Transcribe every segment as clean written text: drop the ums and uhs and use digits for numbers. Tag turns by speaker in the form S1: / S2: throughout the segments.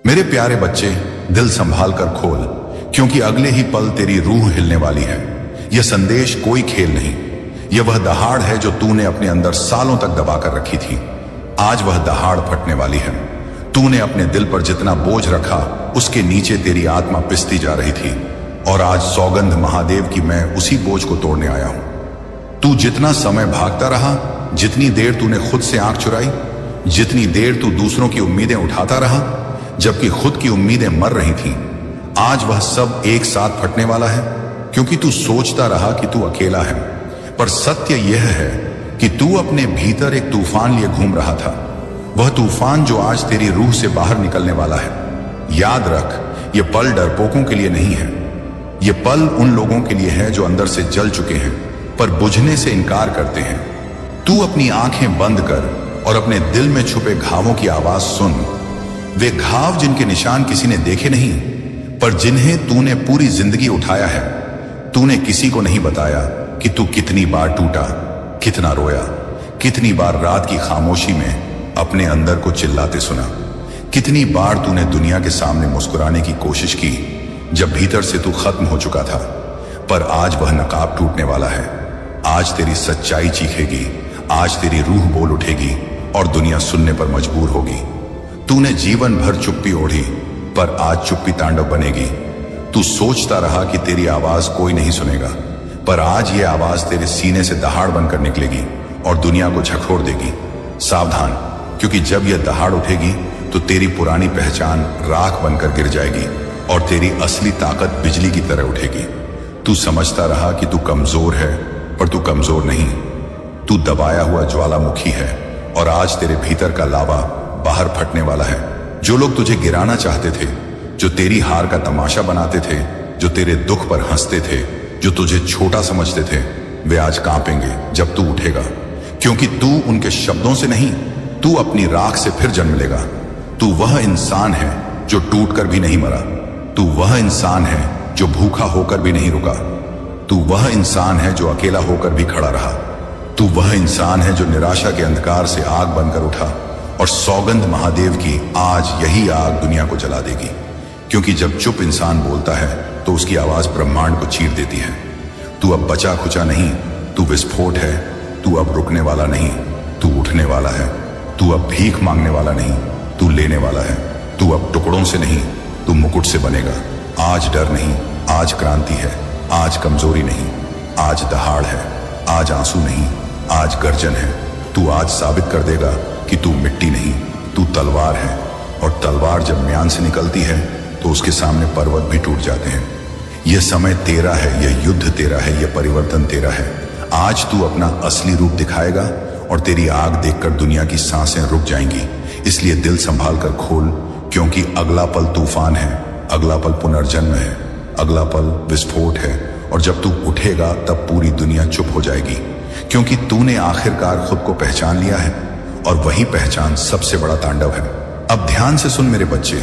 S1: मेरे प्यारे बच्चे, दिल संभाल कर खोल, क्योंकि अगले ही पल तेरी रूह हिलने वाली है। यह संदेश कोई खेल नहीं, यह वह दहाड़ है जो तूने अपने अंदर सालों तक दबा कर रखी थी। आज वह दहाड़ फटने वाली है। तूने अपने दिल पर जितना बोझ रखा, उसके नीचे तेरी आत्मा पिसती जा रही थी, और आज सौगंध महादेव की मैं उसी बोझ को तोड़ने आया हूं। तू जितना समय भागता रहा, जितनी देर तूने खुद से आंख चुराई, जितनी देर तू दूसरों की उम्मीदें उठाता रहा जबकि खुद की उम्मीदें मर रही थीं, आज वह सब एक साथ फटने वाला है। क्योंकि तू सोचता रहा कि तू अकेला है, पर सत्य यह है कि तू अपने भीतर एक तूफान लिए घूम रहा था। वह तूफान जो आज तेरी रूह से बाहर निकलने वाला है। याद रख, यह पल डरपोकों के लिए नहीं है। यह पल उन लोगों के लिए है जो अंदर से जल चुके हैं पर बुझने से इनकार करते हैं। तू अपनी आंखें बंद कर और अपने दिल में छुपे घावों की आवाज सुन। वे घाव जिनके निशान किसी ने देखे नहीं, पर जिन्हें तूने पूरी जिंदगी उठाया है। तूने किसी को नहीं बताया कि तू कितनी बार टूटा, कितना रोया, कितनी बार रात की खामोशी में अपने अंदर को चिल्लाते सुना, कितनी बार तूने दुनिया के सामने मुस्कुराने की कोशिश की जब भीतर से तू खत्म हो चुका था। पर आज वह नकाब टूटने वाला है। आज तेरी सच्चाई चीखेगी, आज तेरी रूह बोल उठेगी और दुनिया सुनने पर मजबूर होगी। तूने जीवन भर चुप्पी ओढ़ी, पर आज चुप्पी तांडव बनेगी। तू सोचता रहा कि तेरी आवाज कोई नहीं सुनेगा, पर आज ये आवाज तेरे सीने से दहाड़ बनकर निकलेगी और दुनिया को झकझोर देगी। सावधान, क्योंकि जब यह दहाड़ उठेगी तो तेरी पुरानी पहचान राख बनकर गिर जाएगी और तेरी असली ताकत बिजली की तरह उठेगी। तू समझता रहा कि तू कमजोर है, पर तू कमजोर नहीं। तू दबाया हुआ ज्वालामुखी है और आज तेरे भीतर का लावा बाहर फटने वाला है। जो लोग तुझे गिराना चाहते थे, जो तेरी हार का तमाशा बनाते थे, जो तेरे दुख पर हंसते थे, जो तुझे छोटा समझते थे, वे आज कांपेंगे जब तू उठेगा। क्योंकि तू उनके शब्दों से नहीं, तू अपनी राख से फिर जन्म लेगा। तू वह इंसान है जो टूट कर भी नहीं मरा। तू वह इंसान है जो भूखा होकर भी नहीं रुका। तू वह इंसान है जो अकेला होकर भी खड़ा रहा। तू वह इंसान है जो निराशा के अंधकार से आग बनकर उठा, और सौगंध महादेव की आज यही आग दुनिया को जला देगी। क्योंकि जब चुप इंसान बोलता है तो उसकी आवाज ब्रह्मांड को चीर देती है। तू अब बचा खुचा नहीं, तू विस्फोट है। तू अब रुकने वाला नहीं, तू उठने वाला है। तू अब भीख मांगने वाला नहीं, तू लेने वाला है। तू अब टुकड़ों से नहीं, तू मुकुट से बनेगा। आज डर नहीं, आज क्रांति है। आज कमजोरी नहीं, आज दहाड़ है। आज आंसू नहीं, आज गर्जन है। तू आज साबित कर देगा कि तू मिट्टी नहीं, तू तलवार है। और तलवार जब म्यान से निकलती है तो उसके सामने पर्वत भी टूट जाते हैं। यह समय तेरा है, यह युद्ध तेरा है, यह परिवर्तन तेरा है। आज तू अपना असली रूप दिखाएगा और तेरी आग देखकर दुनिया की सांसें रुक जाएंगी। इसलिए दिल संभाल कर खोल, क्योंकि अगला पल तूफान है, अगला पल पुनर्जन्म है, अगला पल विस्फोट है। और जब तू उठेगा तब पूरी दुनिया चुप हो जाएगी, क्योंकि तूने आखिरकार खुद को पहचान लिया है, और वही पहचान सबसे बड़ा तांडव है। अब ध्यान से सुन मेरे बच्चे,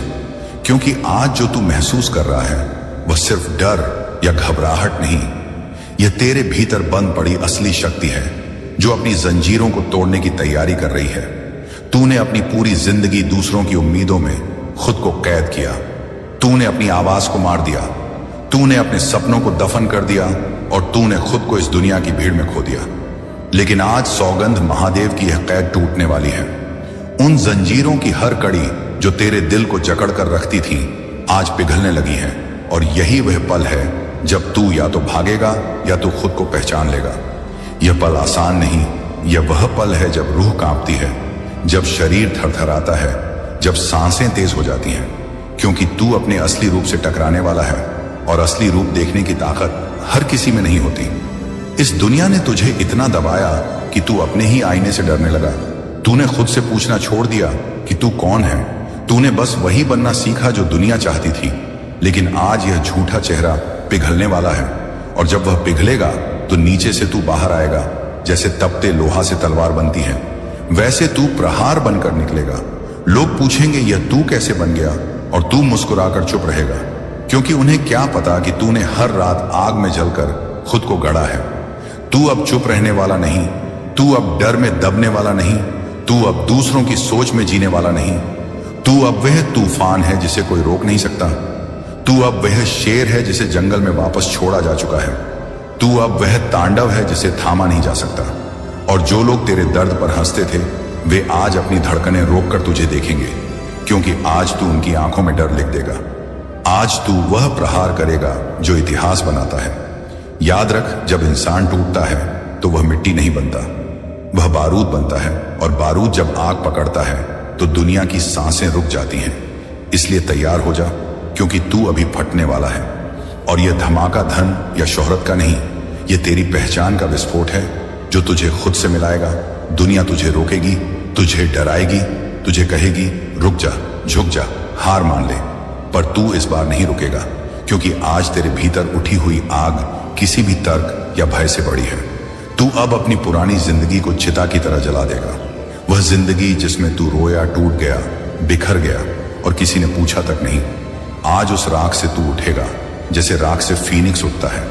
S1: क्योंकि आज जो तू महसूस कर रहा है वह सिर्फ डर या घबराहट नहीं, यह तेरे भीतर बंद पड़ी असली शक्ति है जो अपनी जंजीरों को तोड़ने की तैयारी कर रही है। तूने अपनी पूरी जिंदगी दूसरों की उम्मीदों में खुद को कैद किया। तूने अपनी आवाज को मार दिया, तूने अपने सपनों को दफन कर दिया, और तूने खुद को इस दुनिया की भीड़ में खो दिया। लेकिन आज सौगंध महादेव की यह कैद टूटने वाली है। उन जंजीरों की हर कड़ी जो तेरे दिल को जकड़ कर रखती थी आज पिघलने लगी है, और यही वह पल है जब तू या तो भागेगा या तो खुद को पहचान लेगा। यह पल आसान नहीं, यह वह पल है जब रूह कांपती है, जब शरीर थरथराता है, जब सांसें तेज हो जाती हैं, क्योंकि तू अपने असली रूप से टकराने वाला है। और असली रूप देखने की ताकत हर किसी में नहीं होती। इस दुनिया ने तुझे इतना दबाया कि तू अपने ही आईने से डरने लगा। तूने खुद से पूछना छोड़ दिया कि तू कौन है। तूने बस वही बनना सीखा जो दुनिया चाहती थी। लेकिन आज यह झूठा चेहरा पिघलने वाला है, और जब वह पिघलेगा तो नीचे से तू बाहर आएगा। जैसे तपते लोहा से तलवार बनती है, वैसे तू प्रहार बनकर निकलेगा। लोग पूछेंगे यह तू कैसे बन गया, और तू मुस्कुराकर चुप रहेगा, क्योंकि उन्हें क्या पता कि तूने हर रात आग में जलकर खुद को गढ़ा है। तू अब चुप रहने वाला नहीं, तू अब डर में दबने वाला नहीं, तू अब दूसरों की सोच में जीने वाला नहीं, तू अब वह तूफान है जिसे कोई रोक नहीं सकता। तू अब वह शेर है जिसे जंगल में वापस छोड़ा जा चुका है। तू अब वह तांडव है जिसे थामा नहीं जा सकता। और जो लोग तेरे दर्द पर हंसते थे वे आज अपनी धड़कनें रोककर तुझे देखेंगे, क्योंकि आज तू उनकी आंखों में डर लिख देगा। आज तू वह प्रहार करेगा जो इतिहास बनाता है। याद रख, जब इंसान टूटता है तो वह मिट्टी नहीं बनता, वह बारूद बनता है। और बारूद जब आग पकड़ता है तो दुनिया की सांसें रुक जाती हैं। इसलिए तैयार हो जा, क्योंकि तू अभी फटने वाला है। और यह धमाका धन या शोहरत का नहीं, यह तेरी पहचान का विस्फोट है जो तुझे खुद से मिलाएगा। दुनिया तुझे रोकेगी, तुझे डराएगी, तुझे कहेगी रुक जा, झुक जा, हार मान ले। पर तू इस बार नहीं रुकेगा, क्योंकि आज तेरे भीतर उठी हुई आग किसी भी तर्क या भय से बड़ी है। तू अब अपनी पुरानी जिंदगी को चिता की तरह जला देगा। वह जिंदगी जिसमें तू रोया, टूट गया, बिखर गया और किसी ने पूछा तक नहीं। आज उस राख से तू उठेगा जैसे राख से फीनिक्स उठता है।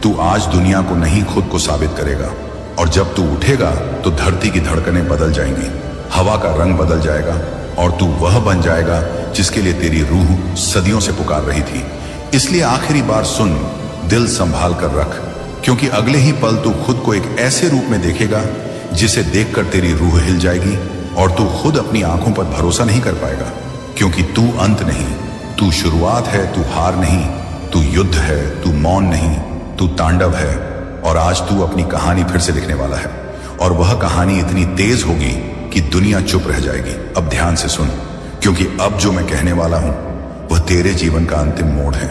S1: तू आज दुनिया को नहीं, खुद को साबित करेगा। और जब तू उठेगा तो धरती की धड़कनें बदल जाएंगी, हवा का रंग बदल जाएगा और तू वह बन जाएगा जिसके लिए तेरी रूह सदियों से पुकार रही थी। इसलिए आखिरी बार सुन, दिल संभाल कर रख, क्योंकि अगले ही पल तू खुद को एक ऐसे रूप में देखेगा जिसे देखकर तेरी रूह हिल जाएगी और तू खुद अपनी आंखों पर भरोसा नहीं कर पाएगा। क्योंकि तू अंत नहीं, तू शुरुआत है, तू हार नहीं, तू युद्ध है, तू मौन नहीं, तू तांडव है। और आज तू अपनी कहानी फिर से लिखने वाला है, और वह कहानी इतनी तेज होगी कि दुनिया चुप रह जाएगी। अब ध्यान से सुन, क्योंकि अब जो मैं कहने वाला हूं वह तेरे जीवन का अंतिम मोड़ है।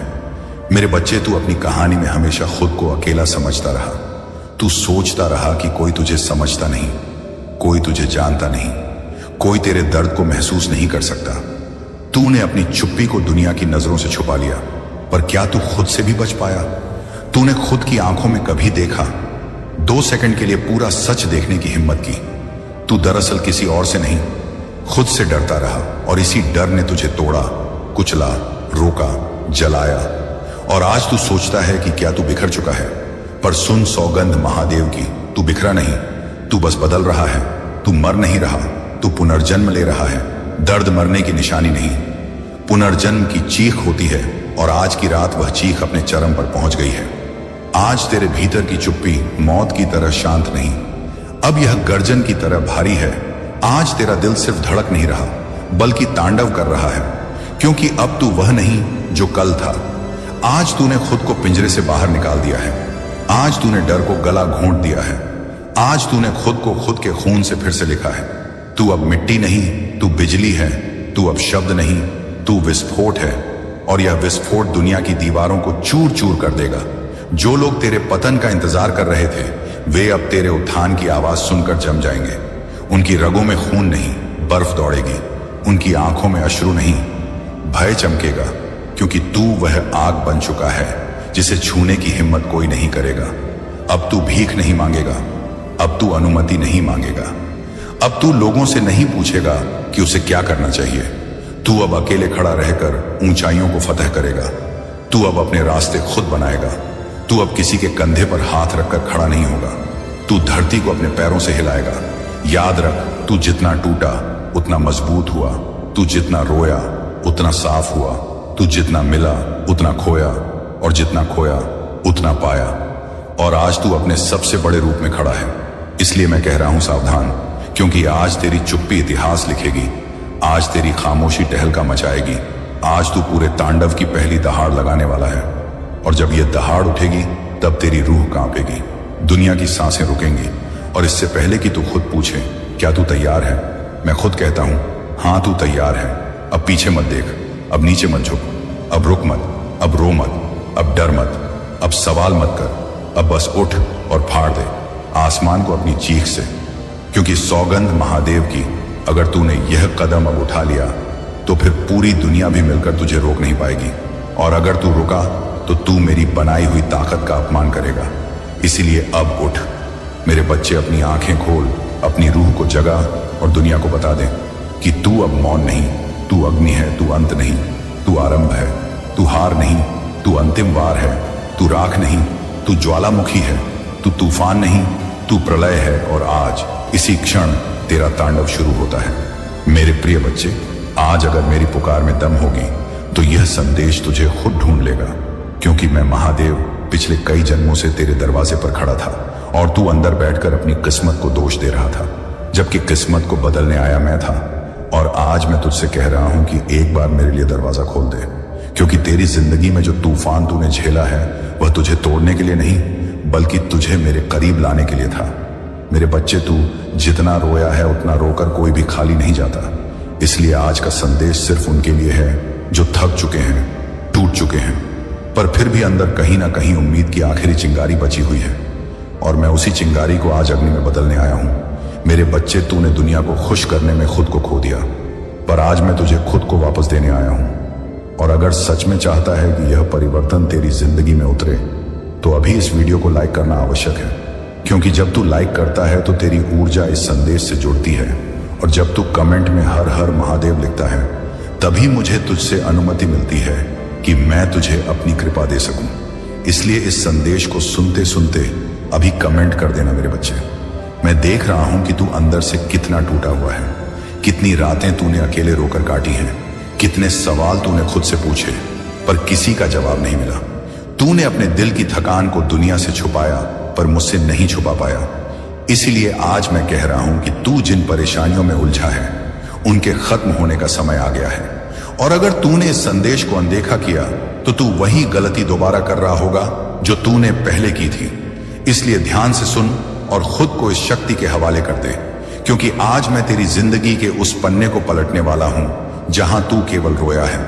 S1: मेरे बच्चे, तू अपनी कहानी में हमेशा खुद को अकेला समझता रहा। तू सोचता रहा कि कोई तुझे समझता नहीं, कोई तुझे जानता नहीं, कोई तेरे दर्द को महसूस नहीं कर सकता। तूने अपनी चुप्पी को दुनिया की नजरों से छुपा लिया, पर क्या तू खुद से भी बच पाया? तूने खुद की आंखों में कभी देखा? 2 सेकंड के लिए पूरा सच देखने की हिम्मत की। तू दरअसल किसी और से नहीं, खुद से डरता रहा, और इसी डर ने तुझे तोड़ा, कुचला, रोका, जलाया। और आज तू सोचता है कि क्या तू बिखर चुका है, पर सुन सौगंध महादेव की, तू बिखरा नहीं, तू बस बदल रहा है। तू मर नहीं रहा, तू पुनर्जन्म ले रहा है। दर्द मरने की निशानी नहीं, पुनर्जन्म की चीख होती है। और आज की रात वह चीख अपने चरम पर पहुंच गई है। आज तेरे भीतर की चुप्पी मौत की तरह शांत नहीं, अब यह गर्जन की तरह भारी है। आज तेरा दिल सिर्फ धड़क नहीं रहा, बल्कि तांडव कर रहा है, क्योंकि अब तू वह नहीं जो कल था। आज तूने खुद को पिंजरे से बाहर निकाल दिया है। आज तूने डर को गला घोंट दिया है। आज तूने खुद को खुद के खून से फिर से लिखा है। तू अब मिट्टी नहीं, तू बिजली है। तू अब शब्द नहीं, तू विस्फोट है। और यह विस्फोट दुनिया की दीवारों को चूर चूर कर देगा। जो लोग तेरे पतन का इंतजार कर रहे थे वे अब तेरे उत्थान की आवाज सुनकर जम जाएंगे। उनकी रगों में खून नहीं, बर्फ दौड़ेगी। उनकी आंखों में अश्रु नहीं, भय चमकेगा, क्योंकि तू वह आग बन चुका है जिसे छूने की हिम्मत कोई नहीं करेगा। अब तू भीख नहीं मांगेगा, अब तू अनुमति नहीं मांगेगा, अब तू लोगों से नहीं पूछेगा कि उसे क्या करना चाहिए। तू अब अकेले खड़ा रहकर ऊंचाइयों को फतह करेगा। तू अब अपने रास्ते खुद बनाएगा। तू अब किसी के कंधे पर हाथ रखकर खड़ा नहीं होगा। तू धरती को अपने पैरों से हिलाएगा। याद रख, तू जितना टूटा उतना मजबूत हुआ, तू जितना रोया उतना साफ हुआ, तू जितना मिला उतना खोया, और जितना खोया उतना पाया। और आज तू अपने सबसे बड़े रूप में खड़ा है। इसलिए मैं कह रहा हूं सावधान, क्योंकि आज तेरी चुप्पी इतिहास लिखेगी। आज तेरी खामोशी टहलका मचाएगी। आज तू पूरे तांडव की पहली दहाड़ लगाने वाला है। और जब यह दहाड़ उठेगी तब तेरी रूह कांपेगी, दुनिया की सांसें रुकेंगी। और इससे पहले कि तू खुद पूछे क्या तू तैयार है, मैं खुद कहता हूं हां, तू तैयार है। अब पीछे मत देख, अब नीचे मत झुक, अब रुक मत, अब रो मत, अब डर मत, अब सवाल मत कर, अब बस उठ और फाड़ दे आसमान को अपनी चीख से। क्योंकि सौगंध महादेव की, अगर तूने यह कदम अब उठा लिया तो फिर पूरी दुनिया भी मिलकर तुझे रोक नहीं पाएगी। और अगर तू रुका तो तू मेरी बनाई हुई ताकत का अपमान करेगा। इसीलिए अब उठ मेरे बच्चे, अपनी आंखें खोल, अपनी रूह को जगा और दुनिया को बता दे कि तू अब मौन नहीं, तू अग्नि है, तू अंत नहीं, तू आरंभ है, तू हार नहीं, तू अंतिम वार है, तू राख नहीं, तू ज्वालामुखी है, तू तूफान नहीं, तू प्रलय है। और आज इसी क्षण तेरा तांडव शुरू होता है। मेरे प्रिय बच्चे, आज अगर मेरी पुकार में दम होगी तो यह संदेश तुझे खुद ढूंढ लेगा, क्योंकि मैं महादेव पिछले कई जन्मों से तेरे दरवाजे पर खड़ा था और तू अंदर बैठकर अपनी किस्मत को दोष दे रहा था, जबकि किस्मत को बदलने आया मैं था। और आज मैं तुझसे कह रहा हूं कि एक बार मेरे लिए दरवाजा खोल दे, क्योंकि तेरी जिंदगी में जो तूफान तूने झेला है वह तुझे तोड़ने के लिए नहीं बल्कि तुझे मेरे करीब लाने के लिए था। मेरे बच्चे, तू जितना रोया है उतना रोकर कोई भी खाली नहीं जाता। इसलिए आज का संदेश सिर्फ उनके लिए है जो थक चुके हैं, टूट चुके हैं, पर फिर भी अंदर कहीं ना कहीं उम्मीद की आखिरी चिंगारी बची हुई है। और मैं उसी चिंगारी को आज अग्नि में बदलने आया हूं। मेरे बच्चे, तूने दुनिया को खुश करने में खुद को खो दिया, पर आज मैं तुझे खुद को वापस देने आया हूं। और अगर सच में चाहता है कि यह परिवर्तन तेरी जिंदगी में उतरे तो अभी इस वीडियो को लाइक करना आवश्यक है, क्योंकि जब तू लाइक करता है तो तेरी ऊर्जा इस संदेश से जुड़ती है, और जब तू कमेंट में हर हर महादेव लिखता है तभी मुझे तुझसे अनुमति मिलती है कि मैं तुझे अपनी कृपा दे सकूं। इसलिए इस संदेश को सुनते सुनते अभी कमेंट कर देना मेरे बच्चे। मैं देख रहा हूं कि तू अंदर से कितना टूटा हुआ है, कितनी रातें तूने अकेले रोकर काटी हैं, कितने सवाल तूने खुद से पूछे पर किसी का जवाब नहीं मिला। तूने अपने दिल की थकान को दुनिया से छुपाया पर मुझसे नहीं छुपा पाया। इसीलिए आज मैं कह रहा हूं कि तू जिन परेशानियों में उलझा है उनके खत्म होने का समय आ गया है। और अगर तूने इस संदेश को अनदेखा किया तो तू वही गलती दोबारा कर रहा होगा जो तूने पहले की थी। इसलिए ध्यान से सुन और खुद को इस शक्ति के हवाले कर दे, क्योंकि आज मैं तेरी जिंदगी के उस पन्ने को पलटने वाला हूं जहां तू केवल रोया है।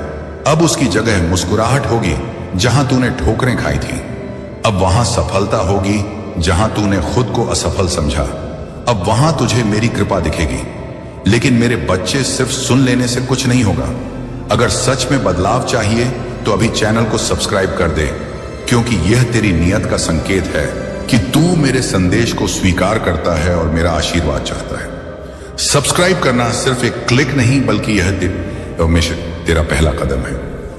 S1: अब उसकी जगह मुस्कुराहट होगी जहां तूने ठोकरें खाई थी। अब वहां सफलता होगी जहां तूने खुद को असफल समझा। अब वहां तुझे मेरी कृपा दिखेगी। लेकिन मेरे बच्चे, सिर्फ सुन लेने से कुछ नहीं होगा। अगर सच में बदलाव चाहिए तो अभी चैनल को सब्सक्राइब कर दे, क्योंकि यह तेरी नियत का संकेत है कि तू मेरे संदेश को स्वीकार करता है और मेरा आशीर्वाद चाहता है। सब्सक्राइब करना सिर्फ एक क्लिक नहीं बल्कि यह तेरा पहला कदम है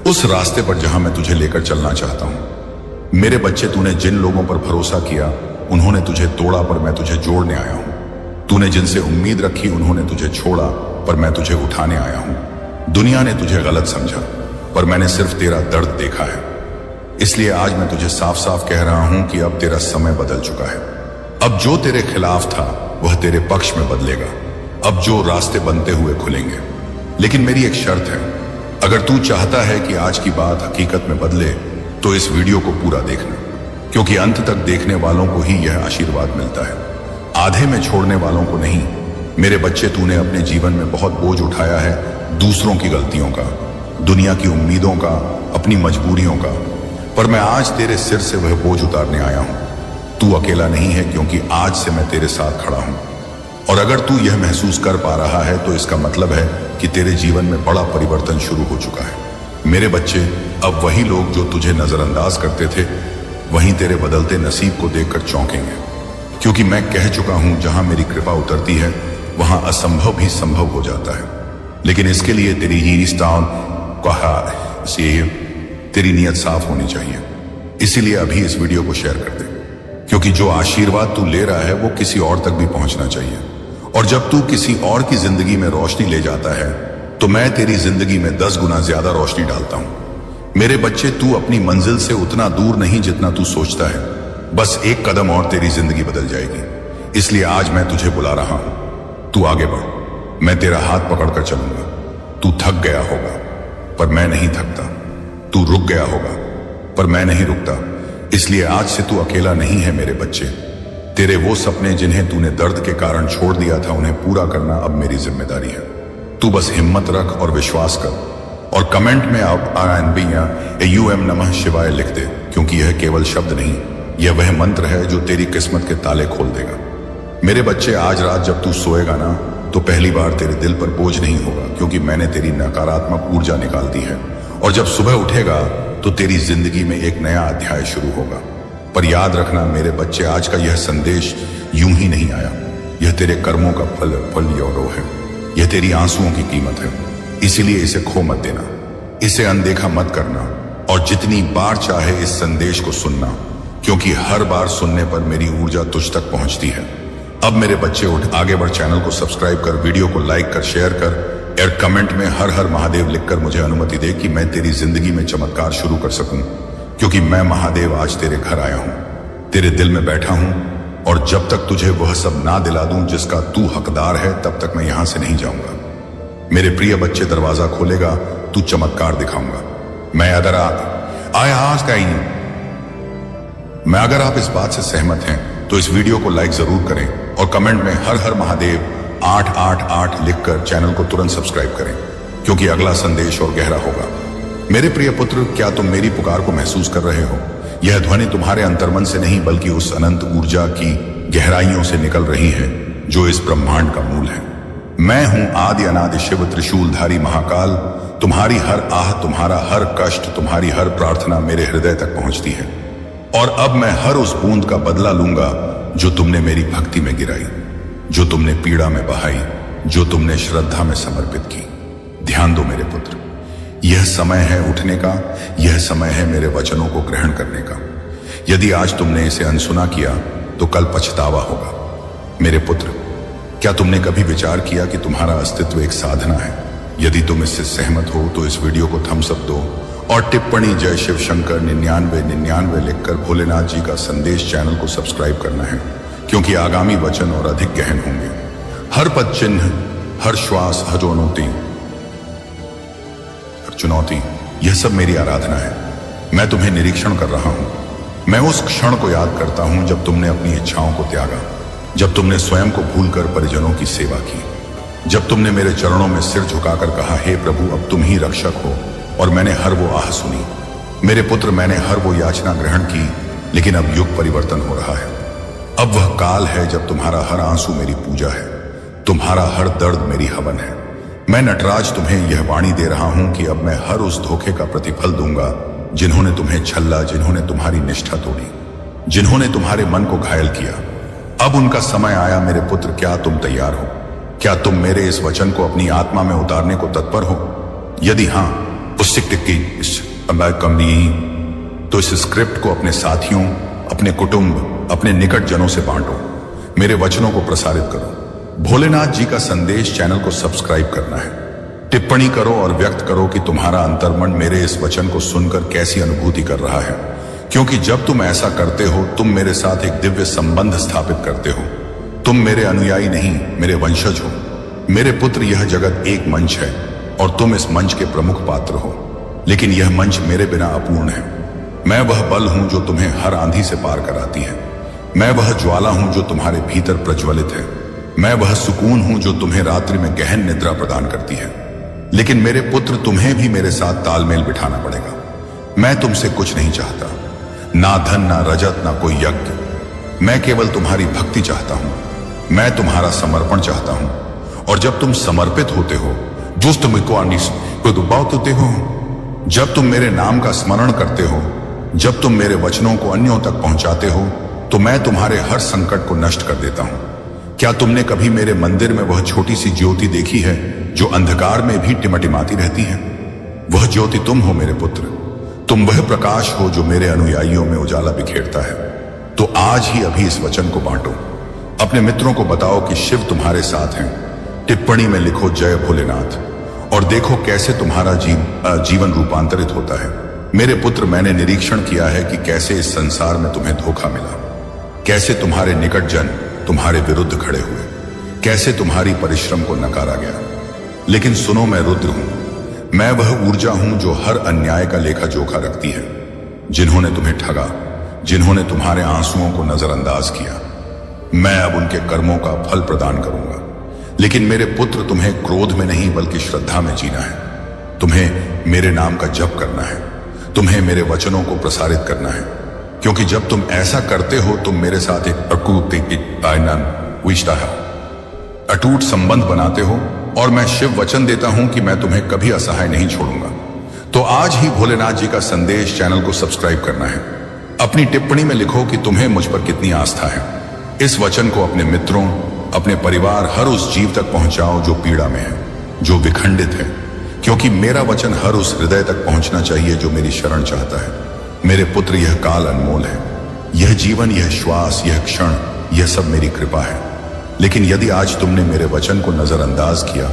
S1: उस रास्ते पर जहां मैं तुझे लेकर चलना चाहता हूं। मेरे बच्चे, तूने जिन लोगों पर भरोसा किया उन्होंने तुझे तोड़ा, पर मैं तुझे जोड़ने आया हूं। तूने जिनसे उम्मीद रखी उन्होंने तुझे छोड़ा, पर मैं तुझे उठाने आया हूं। दुनिया ने तुझे गलत समझा, पर मैंने सिर्फ तेरा दर्द देखा है। इसलिए आज मैं तुझे साफ साफ कह रहा हूं कि अब तेरा समय बदल चुका है। अब जो तेरे खिलाफ था वह तेरे पक्ष में बदलेगा। अब जो रास्ते बनते हुए खुलेंगे। लेकिन मेरी एक शर्त है, अगर तू चाहता है कि आज की बात हकीकत में बदले तो इस वीडियो को पूरा देखना, क्योंकि अंत तक देखने वालों को ही यह आशीर्वाद मिलता है, आधे में छोड़ने वालों को नहीं। मेरे बच्चे, तूने अपने जीवन में बहुत बोझ उठाया है, दूसरों की गलतियों का, दुनिया की उम्मीदों का, अपनी मजबूरियों का, पर मैं आज तेरे सिर से वह बोझ उतारने आया हूं। तू अकेला नहीं है, क्योंकि आज से मैं तेरे साथ खड़ा हूं। और अगर तू यह महसूस कर पा रहा है तो इसका मतलब है कि तेरे जीवन में बड़ा परिवर्तन शुरू हो चुका है। मेरे बच्चे, अब वही लोग जो तुझे नजरअंदाज करते थे वहीं तेरे बदलते नसीब को देखकर चौंकेंगे, क्योंकि मैं कह चुका हूं जहां मेरी कृपा उतरती है वहां असंभव भी संभव हो जाता है। लेकिन इसके लिए तेरी नीयत साफ होनी चाहिए। इसीलिए अभी इस वीडियो को शेयर कर दे, क्योंकि जो आशीर्वाद तू ले रहा है वो किसी और तक भी पहुंचना चाहिए। और जब तू किसी और की जिंदगी में रोशनी ले जाता है तो मैं तेरी जिंदगी में 10 गुना ज्यादा रोशनी डालता हूं। मेरे बच्चे, तू अपनी मंजिल से उतना दूर नहीं जितना तू सोचता है। बस एक कदम और तेरी जिंदगी बदल जाएगी। इसलिए आज मैं तुझे बुला रहा हूं, तू आगे बढ़। मैं तेरा हाथ पकड़कर चलूंगा। तू थक गया होगा पर मैं नहीं थकता। तू रुक गया होगा पर मैं नहीं रुकता। इसलिए आज से तू अकेला नहीं है मेरे बच्चे। तेरे वो सपने जिन्हें तूने दर्द के कारण छोड़ दिया था उन्हें पूरा करना अब मेरी जिम्मेदारी है। तू बस हिम्मत रख और विश्वास कर, और कमेंट में आप RNB या AUM नमः शिवाय लिख दे, क्योंकि यह केवल शब्द नहीं, यह वह मंत्र है जो तेरी किस्मत के ताले खोल देगा। मेरे बच्चे, आज रात जब तू सोएगा ना तो पहली बार तेरे दिल पर बोझ नहीं होगा, क्योंकि मैंने तेरी नकारात्मक ऊर्जा निकाल दी है। और जब सुबह उठेगा तो तेरी जिंदगी में एक नया अध्याय शुरू होगा। पर याद रखना मेरे बच्चे, आज का यह संदेश यूं ही नहीं आया। यह तेरे कर्मों का फल योरो है। यह तेरी आंसुओं की कीमत है। इसीलिए इसे खो मत देना, इसे अनदेखा मत करना, और जितनी बार चाहे इस संदेश को सुनना, क्योंकि हर बार सुनने पर मेरी ऊर्जा तुझ तक पहुंचती है। अब मेरे बच्चे, उठ, आगे बढ़। चैनल को सब्सक्राइब कर, वीडियो को लाइक कर, शेयर कर। और कमेंट में हर हर महादेव लिखकर मुझे अनुमति दे कि मैं तेरी जिंदगी में चमत्कार शुरू कर सकूं, क्योंकि मैं महादेव आज तेरे घर आया हूं, तेरे दिल में बैठा हूं, और जब तक तुझे वह सब ना दिला दूं जिसका तू हकदार है, तब तक मैं यहां से नहीं जाऊंगा। मेरे प्रिय बच्चे, दरवाजा खोलेगा, तू चमत्कार दिखाऊंगा। मैं अगर आप इस बात से सहमत हैं तो इस वीडियो को लाइक जरूर करें और कमेंट में हर हर महादेव 888 लिखकर चैनल को तुरंत सब्सक्राइब करें, क्योंकि अगला संदेश और गहरा होगा। मेरे प्रिय पुत्र, क्या तुम मेरी पुकार को महसूस कर रहे हो? यह ध्वनि तुम्हारे अंतर्मन से नहीं बल्कि उस अनंत ऊर्जा की गहराइयों से निकल रही है जो इस ब्रह्मांड का मूल है। मैं हूं आदि अनादि शिव त्रिशूलधारी महाकाल। तुम्हारी हर आह, तुम्हारा हर कष्ट, तुम्हारी हर प्रार्थना मेरे हृदय तक पहुंचती है, और अब मैं हर उस बूंद का बदला लूंगा जो तुमने मेरी भक्ति में गिराई, जो तुमने पीड़ा में बहाई, जो तुमने श्रद्धा में समर्पित की। ध्यान दो मेरे पुत्र, यह समय है उठने का, यह समय है मेरे वचनों को ग्रहण करने का। यदि आज तुमने इसे अनसुना किया तो कल पछतावा होगा। मेरे पुत्र, क्या तुमने कभी विचार किया कि तुम्हारा अस्तित्व एक साधना है? यदि तुम इससे सहमत हो तो इस वीडियो को थम्स अप दो और टिप्पणी जय शिव शंकर 9999 लिखकर भोलेनाथ जी का संदेश चैनल को सब्सक्राइब करना है, क्योंकि आगामी वचन और अधिक गहन होंगे। हर पद चिन्ह, हर श्वास, हर चुनौती, यह सब मेरी आराधना है। मैं तुम्हें निरीक्षण कर रहा हूं। मैं उस क्षण को याद करता हूं जब तुमने अपनी इच्छाओं को त्यागा, जब तुमने स्वयं को भूलकर परिजनों की सेवा की, जब तुमने मेरे चरणों में सिर झुकाकर कहा, हे प्रभु, अब तुम ही रक्षक हो, और मैंने हर वो आह सुनी। मेरे पुत्र, मैंने हर वो याचना ग्रहण की, लेकिन अब युग परिवर्तन हो रहा है। अब वह काल है जब तुम्हारा हर आंसू मेरी पूजा है, तुम्हारा हर दर्द मेरी हवन है। मैं नटराज तुम्हें यह वाणी दे रहा हूं कि अब मैं हर उस धोखे का प्रतिफल दूंगा जिन्होंने तुम्हें छल्ला, जिन्होंने तुम्हारी निष्ठा तोड़ी, जिन्होंने तुम्हारे मन को घायल किया। अब उनका समय आया मेरे पुत्र। क्या तुम तैयार हो? क्या तुम मेरे इस वचन को अपनी आत्मा में उतारने को तत्पर हो? यदि हां, तो इस स्क्रिप्ट को अपने साथियों, अपने कुटुंब, अपने निकट जनों से बांटो। मेरे वचनों को प्रसारित करो। भोलेनाथ जी का संदेश चैनल को सब्सक्राइब करना है। टिप्पणी करो और व्यक्त करो कि तुम्हारा अंतर्मन मेरे इस वचन को सुनकर कैसी अनुभूति कर रहा है, क्योंकि जब तुम ऐसा करते हो तुम मेरे साथ एक दिव्य संबंध स्थापित करते हो। तुम मेरे अनुयायी नहीं, मेरे वंशज हो। मेरे पुत्र, यह जगत एक मंच है और तुम इस मंच के प्रमुख पात्र हो, लेकिन यह मंच मेरे बिना अपूर्ण है। मैं वह बल हूं जो तुम्हें हर आंधी से पार कराती है। मैं वह ज्वाला हूं जो तुम्हारे भीतर प्रज्वलित है। मैं वह सुकून हूं जो तुम्हें रात्रि में गहन निद्रा प्रदान करती है। लेकिन मेरे पुत्र, तुम्हें भी मेरे साथ तालमेल बिठाना पड़ेगा। मैं तुमसे कुछ नहीं चाहता, ना धन, ना रजत, ना कोई यज्ञ। मैं केवल तुम्हारी भक्ति चाहता हूं। मैं तुम्हारा समर्पण चाहता हूं, और जब तुम समर्पित होते हो, जब तुम मेरे नाम का स्मरण करते हो, जब तुम मेरे वचनों को अन्यों तक पहुंचाते हो, तो मैं तुम्हारे हर संकट को नष्ट कर देता हूं। क्या तुमने कभी मेरे मंदिर में वह छोटी सी ज्योति देखी है जो अंधकार में भी टिमटिमाती रहती है? वह ज्योति तुम हो मेरे पुत्र। तुम वह प्रकाश हो जो मेरे अनुयायियों में उजाला बिखेरता है। तो आज ही अभी इस वचन को बांटो। अपने मित्रों को बताओ कि शिव तुम्हारे साथ हैं। टिप्पणी में लिखो जय भोलेनाथ, और देखो कैसे तुम्हारा जीवन रूपांतरित होता है। मेरे पुत्र, मैंने निरीक्षण किया है कि कैसे इस संसार में तुम्हें धोखा मिला, कैसे तुम्हारे निकट जन तुम्हारे विरुद्ध खड़े हुए, कैसे तुम्हारी परिश्रम को नकारा गया। लेकिन सुनो, मैं रुद्र हूं। मैं वह ऊर्जा हूं जो हर अन्याय का लेखा जोखा रखती है। जिन्होंने तुम्हें ठगा, जिन्होंने तुम्हारे आंसुओं को नजरअंदाज किया, मैं अब उनके कर्मों का फल प्रदान करूंगा। लेकिन मेरे पुत्र, तुम्हें क्रोध में नहीं बल्कि श्रद्धा में जीना है। तुम्हें मेरे नाम का जप करना है। तुम्हें मेरे वचनों को प्रसारित करना है, क्योंकि जब तुम ऐसा करते हो तुम मेरे साथ एक अटूट संबंध बनाते हो, और मैं शिव वचन देता हूं कि मैं तुम्हें कभी असहाय नहीं छोड़ूंगा। तो आज ही भोलेनाथ जी का संदेश चैनल को सब्सक्राइब करना है। अपनी टिप्पणी में लिखो कि तुम्हें मुझ पर कितनी आस्था है। इस वचन को अपने मित्रों, अपने परिवार, हर उस जीव तक पहुंचाओ जो पीड़ा में है, जो विखंडित है, क्योंकि मेरा वचन हर उस हृदय तक पहुंचना चाहिए जो मेरी शरण चाहता है। मेरे पुत्र, यह काल अनमोल है। यह जीवन, यह श्वास, यह क्षण, यह सब मेरी कृपा है। लेकिन यदि आज तुमने मेरे वचन को नजरअंदाज किया,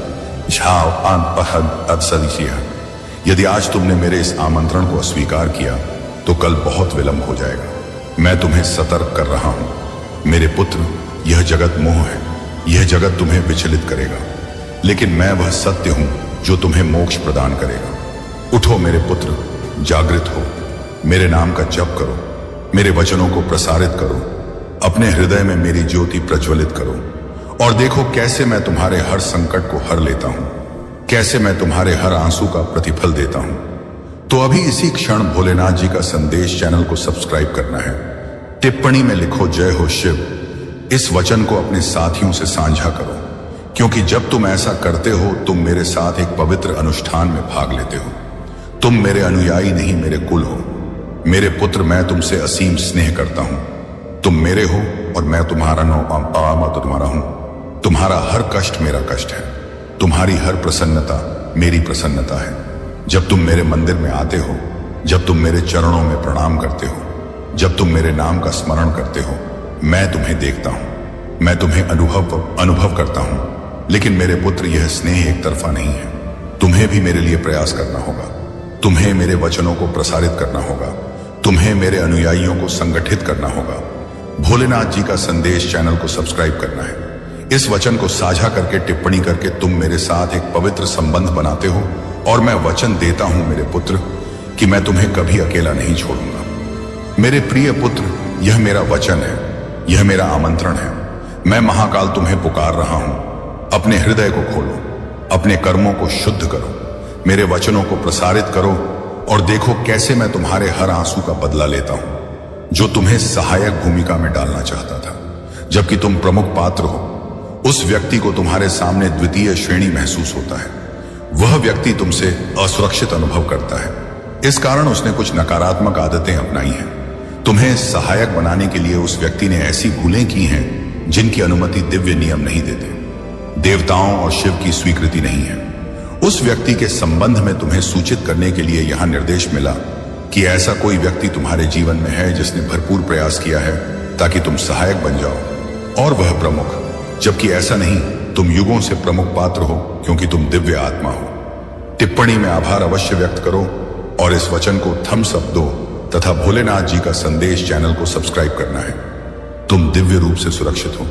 S1: झाव आन पहद अदसलिसिया। यदि आज तुमने मेरे इस आमंत्रण को अस्वीकार किया तो कल बहुत विलंब हो जाएगा। मैं तुम्हें सतर्क कर रहा हूं मेरे पुत्र, यह जगत मोह है, यह जगत तुम्हें विचलित करेगा, लेकिन मैं वह सत्य हूं जो तुम्हें मोक्ष प्रदान करेगा। उठो मेरे पुत्र, जागृत हो, मेरे नाम का जप करो, मेरे वचनों को प्रसारित करो, अपने हृदय में मेरी ज्योति प्रज्वलित करो और देखो कैसे मैं तुम्हारे हर संकट को हर लेता हूं, कैसे मैं तुम्हारे हर आंसू का प्रतिफल देता हूं। तो अभी इसी क्षण भोलेनाथ जी का संदेश चैनल को सब्सक्राइब करना है। टिप्पणी में लिखो जय हो शिव। इस वचन को अपने साथियों से साझा करो, क्योंकि जब तुम ऐसा करते हो तुम मेरे साथ एक पवित्र अनुष्ठान में भाग लेते हो। तुम मेरे अनुयायी नहीं, मेरे कुल हो। मेरे पुत्र, मैं तुमसे असीम स्नेह करता हूं। तुम मेरे हो और मैं तुम्हारा तुम्हारा हूं। तुम्हारा हर कष्ट मेरा कष्ट है, तुम्हारी हर प्रसन्नता मेरी प्रसन्नता है। जब तुम मेरे मंदिर में आते हो, जब तुम मेरे चरणों में प्रणाम करते हो, जब तुम मेरे नाम का स्मरण करते हो, मैं तुम्हें देखता हूं, मैं तुम्हें अनुभव करता हूं। लेकिन मेरे पुत्र, यह स्नेह एक तरफा नहीं है। तुम्हें भी मेरे लिए प्रयास करना होगा, तुम्हें मेरे वचनों को प्रसारित करना होगा, तुम्हें मेरे अनुयायियों को संगठित करना होगा। भोलेनाथ जी का संदेश चैनल को सब्सक्राइब करना है। इस वचन को साझा करके, टिप्पणी करके तुम मेरे साथ एक पवित्र संबंध बनाते हो और मैं वचन देता हूं मेरे पुत्र कि मैं तुम्हें कभी अकेला नहीं छोड़ूंगा। मेरे प्रिय पुत्र, यह मेरा वचन है, यह मेरा आमंत्रण है। मैं महाकाल तुम्हें पुकार रहा हूं। अपने हृदय को खोलो, अपने कर्मों को शुद्ध करो, मेरे वचनों को प्रसारित करो और देखो कैसे मैं तुम्हारे हर आंसू का बदला लेता हूं, जो तुम्हें सहायक भूमिका में डालना चाहता था। जबकि तुम प्रमुख पात्र हो, उस व्यक्ति को तुम्हारे सामने द्वितीय श्रेणी महसूस होता है। वह व्यक्ति तुमसे असुरक्षित अनुभव करता है। इस कारण उसने कुछ नकारात्मक आदतें अपनाई हैं। तुम्हें सहायक बनाने के लिए उस व्यक्ति ने ऐसी भूलें की हैं जिनकी अनुमति दिव्य नियम नहीं देते, देवताओं और शिव की स्वीकृति नहीं है। उस व्यक्ति के संबंध में तुम्हें सूचित करने के लिए यहां निर्देश मिला कि ऐसा कोई व्यक्ति तुम्हारे जीवन में है जिसने भरपूर प्रयास किया है ताकि तुम सहायक बन जाओ, और वह प्रमुख। जबकि ऐसा नहीं, तुम युगों से प्रमुख पात्र हो क्योंकि तुम दिव्य आत्मा हो। टिप्पणी में आभार अवश्य व्यक्त करो और इस वचन को थम्स अप दो तथा भोलेनाथ जी का संदेश चैनल को सब्सक्राइब करना है। तुम दिव्य रूप से सुरक्षित हो,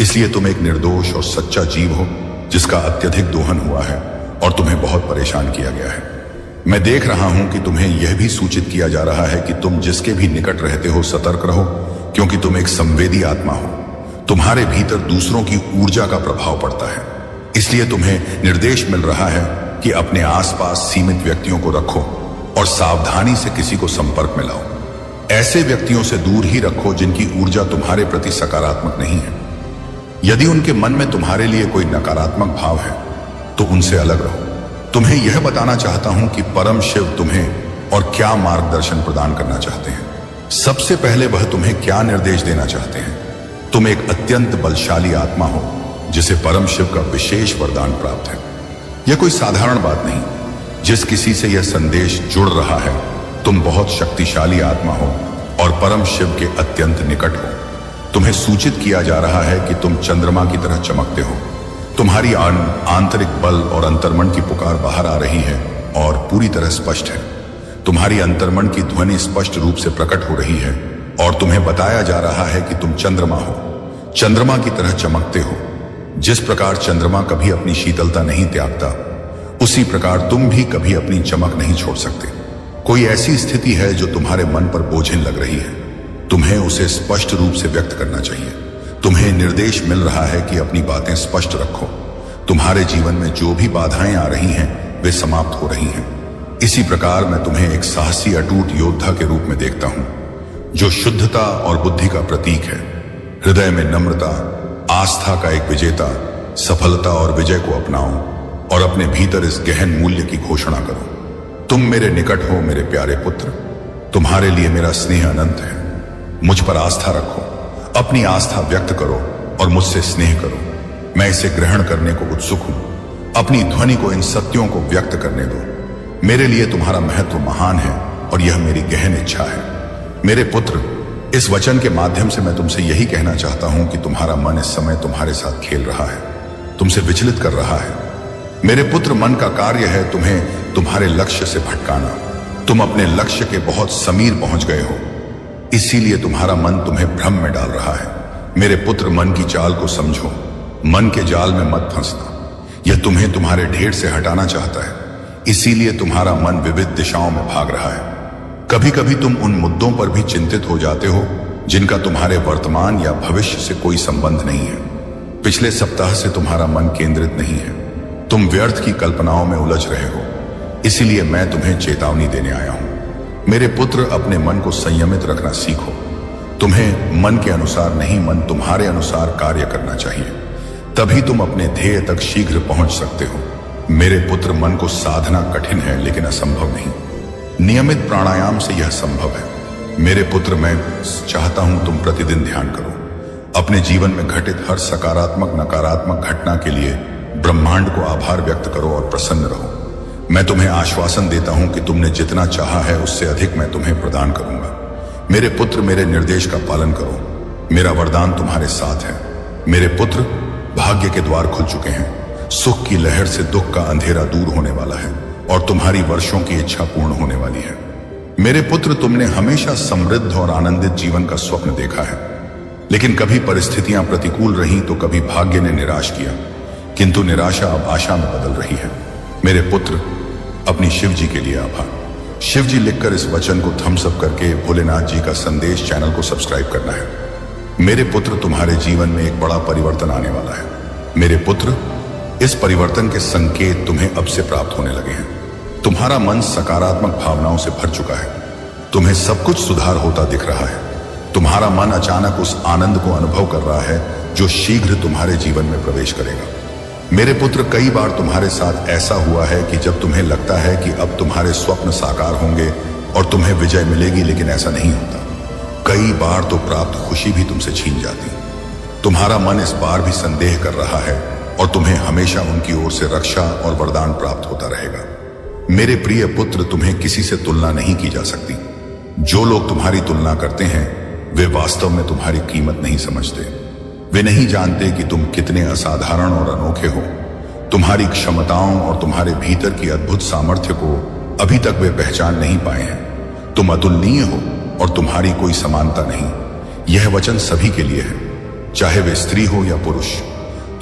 S1: इसलिए तुम एक निर्दोष और सच्चा जीव हो जिसका अत्यधिक दोहन हुआ है और तुम्हें बहुत परेशान किया गया है। मैं देख रहा हूं कि तुम्हें यह भी सूचित किया जा रहा है कि तुम जिसके भी निकट रहते हो सतर्क रहो, क्योंकि तुम एक संवेदी आत्मा हो। तुम्हारे भीतर दूसरों की ऊर्जा का प्रभाव पड़ता है, इसलिए तुम्हें निर्देश मिल रहा है कि अपने आसपास सीमित व्यक्तियों को रखो और सावधानी से किसी को संपर्क में लाओ। ऐसे व्यक्तियों से दूर ही रखो जिनकी ऊर्जा तुम्हारे प्रति सकारात्मक नहीं है। यदि उनके मन में तुम्हारे लिए कोई नकारात्मक भाव है तो उनसे अलग रहो। तुम्हें यह बताना चाहता हूं कि परम शिव तुम्हें और क्या मार्गदर्शन प्रदान करना चाहते हैं। सबसे पहले वह तुम्हें क्या निर्देश देना चाहते हैं। तुम एक अत्यंत बलशाली आत्मा हो जिसे परम शिव का विशेष वरदान प्राप्त है। यह कोई साधारण बात नहीं। जिस किसी से यह संदेश जुड़ रहा है, तुम बहुत शक्तिशाली आत्मा हो और परम शिव के अत्यंत निकट हो। तुम्हें सूचित किया जा रहा है कि तुम चंद्रमा की तरह चमकते हो। तुम्हारी आंतरिक बल और अंतर्मन की पुकार बाहर आ रही है और पूरी तरह स्पष्ट है। तुम्हारी अंतर्मन की ध्वनि स्पष्ट रूप से प्रकट हो रही है और तुम्हें बताया जा रहा है कि तुम चंद्रमा हो, चंद्रमा की तरह चमकते हो। जिस प्रकार चंद्रमा कभी अपनी शीतलता नहीं त्यागता, उसी प्रकार तुम भी कभी अपनी चमक नहीं छोड़ सकते। कोई ऐसी स्थिति है जो तुम्हारे मन पर बोझिल लग रही है, तुम्हें उसे स्पष्ट रूप से व्यक्त करना चाहिए। तुम्हें निर्देश मिल रहा है कि अपनी बातें स्पष्ट रखो। तुम्हारे जीवन में जो भी बाधाएं आ रही हैं, वे समाप्त हो रही हैं। इसी प्रकार मैं तुम्हें एक साहसी अटूट योद्धा के रूप में देखता हूं, जो शुद्धता और बुद्धि का प्रतीक है। हृदय में नम्रता, आस्था का एक विजेता, सफलता और विजय को अपनाओ और अपने भीतर इस गहन मूल्य की घोषणा करो। तुम मेरे निकट हो मेरे प्यारे पुत्र। तुम्हारे लिए मेरा स्नेह अनंत है। मुझ पर आस्था रखो, अपनी आस्था व्यक्त करो और मुझसे स्नेह करो। मैं इसे ग्रहण करने को उत्सुक हूं। अपनी ध्वनि को इन सत्यों को व्यक्त करने दो। मेरे लिए तुम्हारा महत्व महान है और यह मेरी गहन इच्छा है। मेरे पुत्र, इस वचन के माध्यम से मैं तुमसे यही कहना चाहता हूं कि तुम्हारा मन इस समय तुम्हारे साथ खेल रहा है, तुमसे विचलित कर रहा है। मेरे पुत्र, मन का कार्य है तुम्हें तुम्हारे लक्ष्य से भटकाना। तुम अपने लक्ष्य के बहुत समीर पहुंच गए हो, इसीलिए तुम्हारा मन तुम्हें भ्रम में डाल रहा है। मेरे पुत्र, मन की चाल को समझो, मन के जाल में मत फंसना। यह तुम्हें तुम्हारे ढेर से हटाना चाहता है, इसीलिए तुम्हारा मन विविध दिशाओं में भाग रहा है। कभी कभी तुम उन मुद्दों पर भी चिंतित हो जाते हो जिनका तुम्हारे वर्तमान या भविष्य से कोई संबंध नहीं है। पिछले सप्ताह से तुम्हारा मन केंद्रित नहीं है, तुम व्यर्थ की कल्पनाओं में उलझ रहे हो, इसीलिए मैं तुम्हें चेतावनी देने आया हूं। मेरे पुत्र, अपने मन को संयमित रखना सीखो। तुम्हें मन के अनुसार नहीं, मन तुम्हारे अनुसार कार्य करना चाहिए, तभी तुम अपने ध्येय तक शीघ्र पहुंच सकते हो। मेरे पुत्र, मन को साधना कठिन है लेकिन असंभव नहीं। नियमित प्राणायाम से यह संभव है। मेरे पुत्र, मैं चाहता हूं तुम प्रतिदिन ध्यान करो। अपने जीवन में घटित हर सकारात्मक नकारात्मक घटना के लिए ब्रह्मांड को आभार व्यक्त करो और प्रसन्न रहो। मैं तुम्हें आश्वासन देता हूं कि तुमने जितना चाहा है उससे अधिक मैं तुम्हें प्रदान करूंगा। मेरे पुत्र, मेरे निर्देश का पालन करो। मेरा वरदान तुम्हारे साथ है। मेरे पुत्र, भाग्य के द्वार खुल चुके हैं। सुख की लहर से दुख का अंधेरा दूर होने वाला है और तुम्हारी वर्षों की इच्छा पूर्ण होने वाली है। मेरे पुत्र, तुमने हमेशा समृद्ध और आनंदित जीवन का स्वप्न देखा है, लेकिन कभी परिस्थितियां प्रतिकूल रहीं तो कभी भाग्य ने निराश किया, किंतु निराशा अब आशा में बदल रही है। मेरे पुत्र, अपनी शिव जी के लिए आभार। शिव जी लिखकर इस वचन को थम्स अप करके भोलेनाथ जी का संदेश चैनल को सब्सक्राइब करना है। मेरे पुत्र, तुम्हारे जीवन में एक बड़ा परिवर्तन आने वाला है। मेरे पुत्र, इस परिवर्तन के संकेत तुम्हें अब से प्राप्त होने लगे हैं। तुम्हारा मन सकारात्मक भावनाओं से भर चुका है। तुम्हें सब कुछ सुधार होता दिख रहा है। तुम्हारा मन अचानक उस आनंद को अनुभव कर रहा है जो शीघ्र तुम्हारे जीवन में प्रवेश करेगा। मेरे पुत्र, कई बार तुम्हारे साथ ऐसा हुआ है कि जब तुम्हें लगता है कि अब तुम्हारे स्वप्न साकार होंगे और तुम्हें विजय मिलेगी, लेकिन ऐसा नहीं होता। कई बार तो प्राप्त खुशी भी तुमसे छीन जाती। तुम्हारा मन इस बार भी संदेह कर रहा है और तुम्हें हमेशा उनकी ओर से रक्षा और वरदान प्राप्त होता रहेगा। मेरे प्रिय पुत्र, तुम्हें किसी से तुलना नहीं की जा सकती। जो लोग तुम्हारी तुलना करते हैं वे वास्तव में तुम्हारी कीमत नहीं समझते। वे नहीं जानते कि तुम कितने असाधारण और अनोखे हो। तुम्हारी क्षमताओं और तुम्हारे भीतर की अद्भुत सामर्थ्य को अभी तक वे पहचान नहीं पाए हैं। तुम अतुलनीय हो और तुम्हारी कोई समानता नहीं। यह वचन सभी के लिए है, चाहे वे स्त्री हो या पुरुष।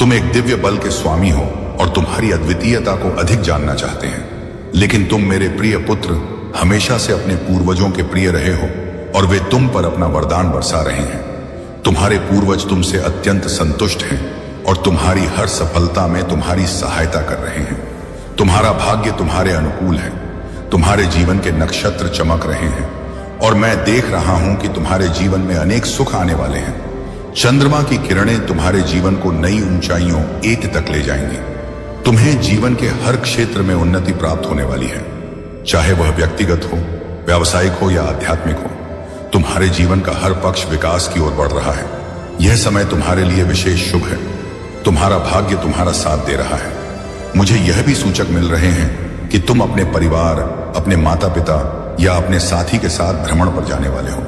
S1: तुम एक दिव्य बल के स्वामी हो और तुम्हारी अद्वितीयता को अधिक जानना चाहते हैं, लेकिन तुम, मेरे प्रिय पुत्र, हमेशा से अपने पूर्वजों के प्रिय रहे हो और वे तुम पर अपना वरदान बरसा रहे हैं। तुम्हारे पूर्वज तुमसे अत्यंत संतुष्ट हैं और तुम्हारी हर सफलता में तुम्हारी सहायता कर रहे हैं। तुम्हारा भाग्य तुम्हारे अनुकूल है। तुम्हारे जीवन के नक्षत्र चमक रहे हैं और मैं देख रहा हूं कि तुम्हारे जीवन में अनेक सुख आने वाले हैं। चंद्रमा की किरणें तुम्हारे जीवन को नई ऊंचाइयों एत तक ले जाएंगी। तुम्हें जीवन के हर क्षेत्र में उन्नति प्राप्त होने वाली है, चाहे वह व्यक्तिगत हो, व्यावसायिक हो या आध्यात्मिक हो। तुम्हारे जीवन का हर पक्ष विकास की ओर बढ़ रहा है। यह समय तुम्हारे लिए विशेष शुभ है। तुम्हारा भाग्य तुम्हारा साथ दे रहा है। मुझे यह भी सूचक मिल रहे हैं कि तुम अपने परिवार, अपने माता पिता या अपने साथी के साथ भ्रमण पर जाने वाले हो।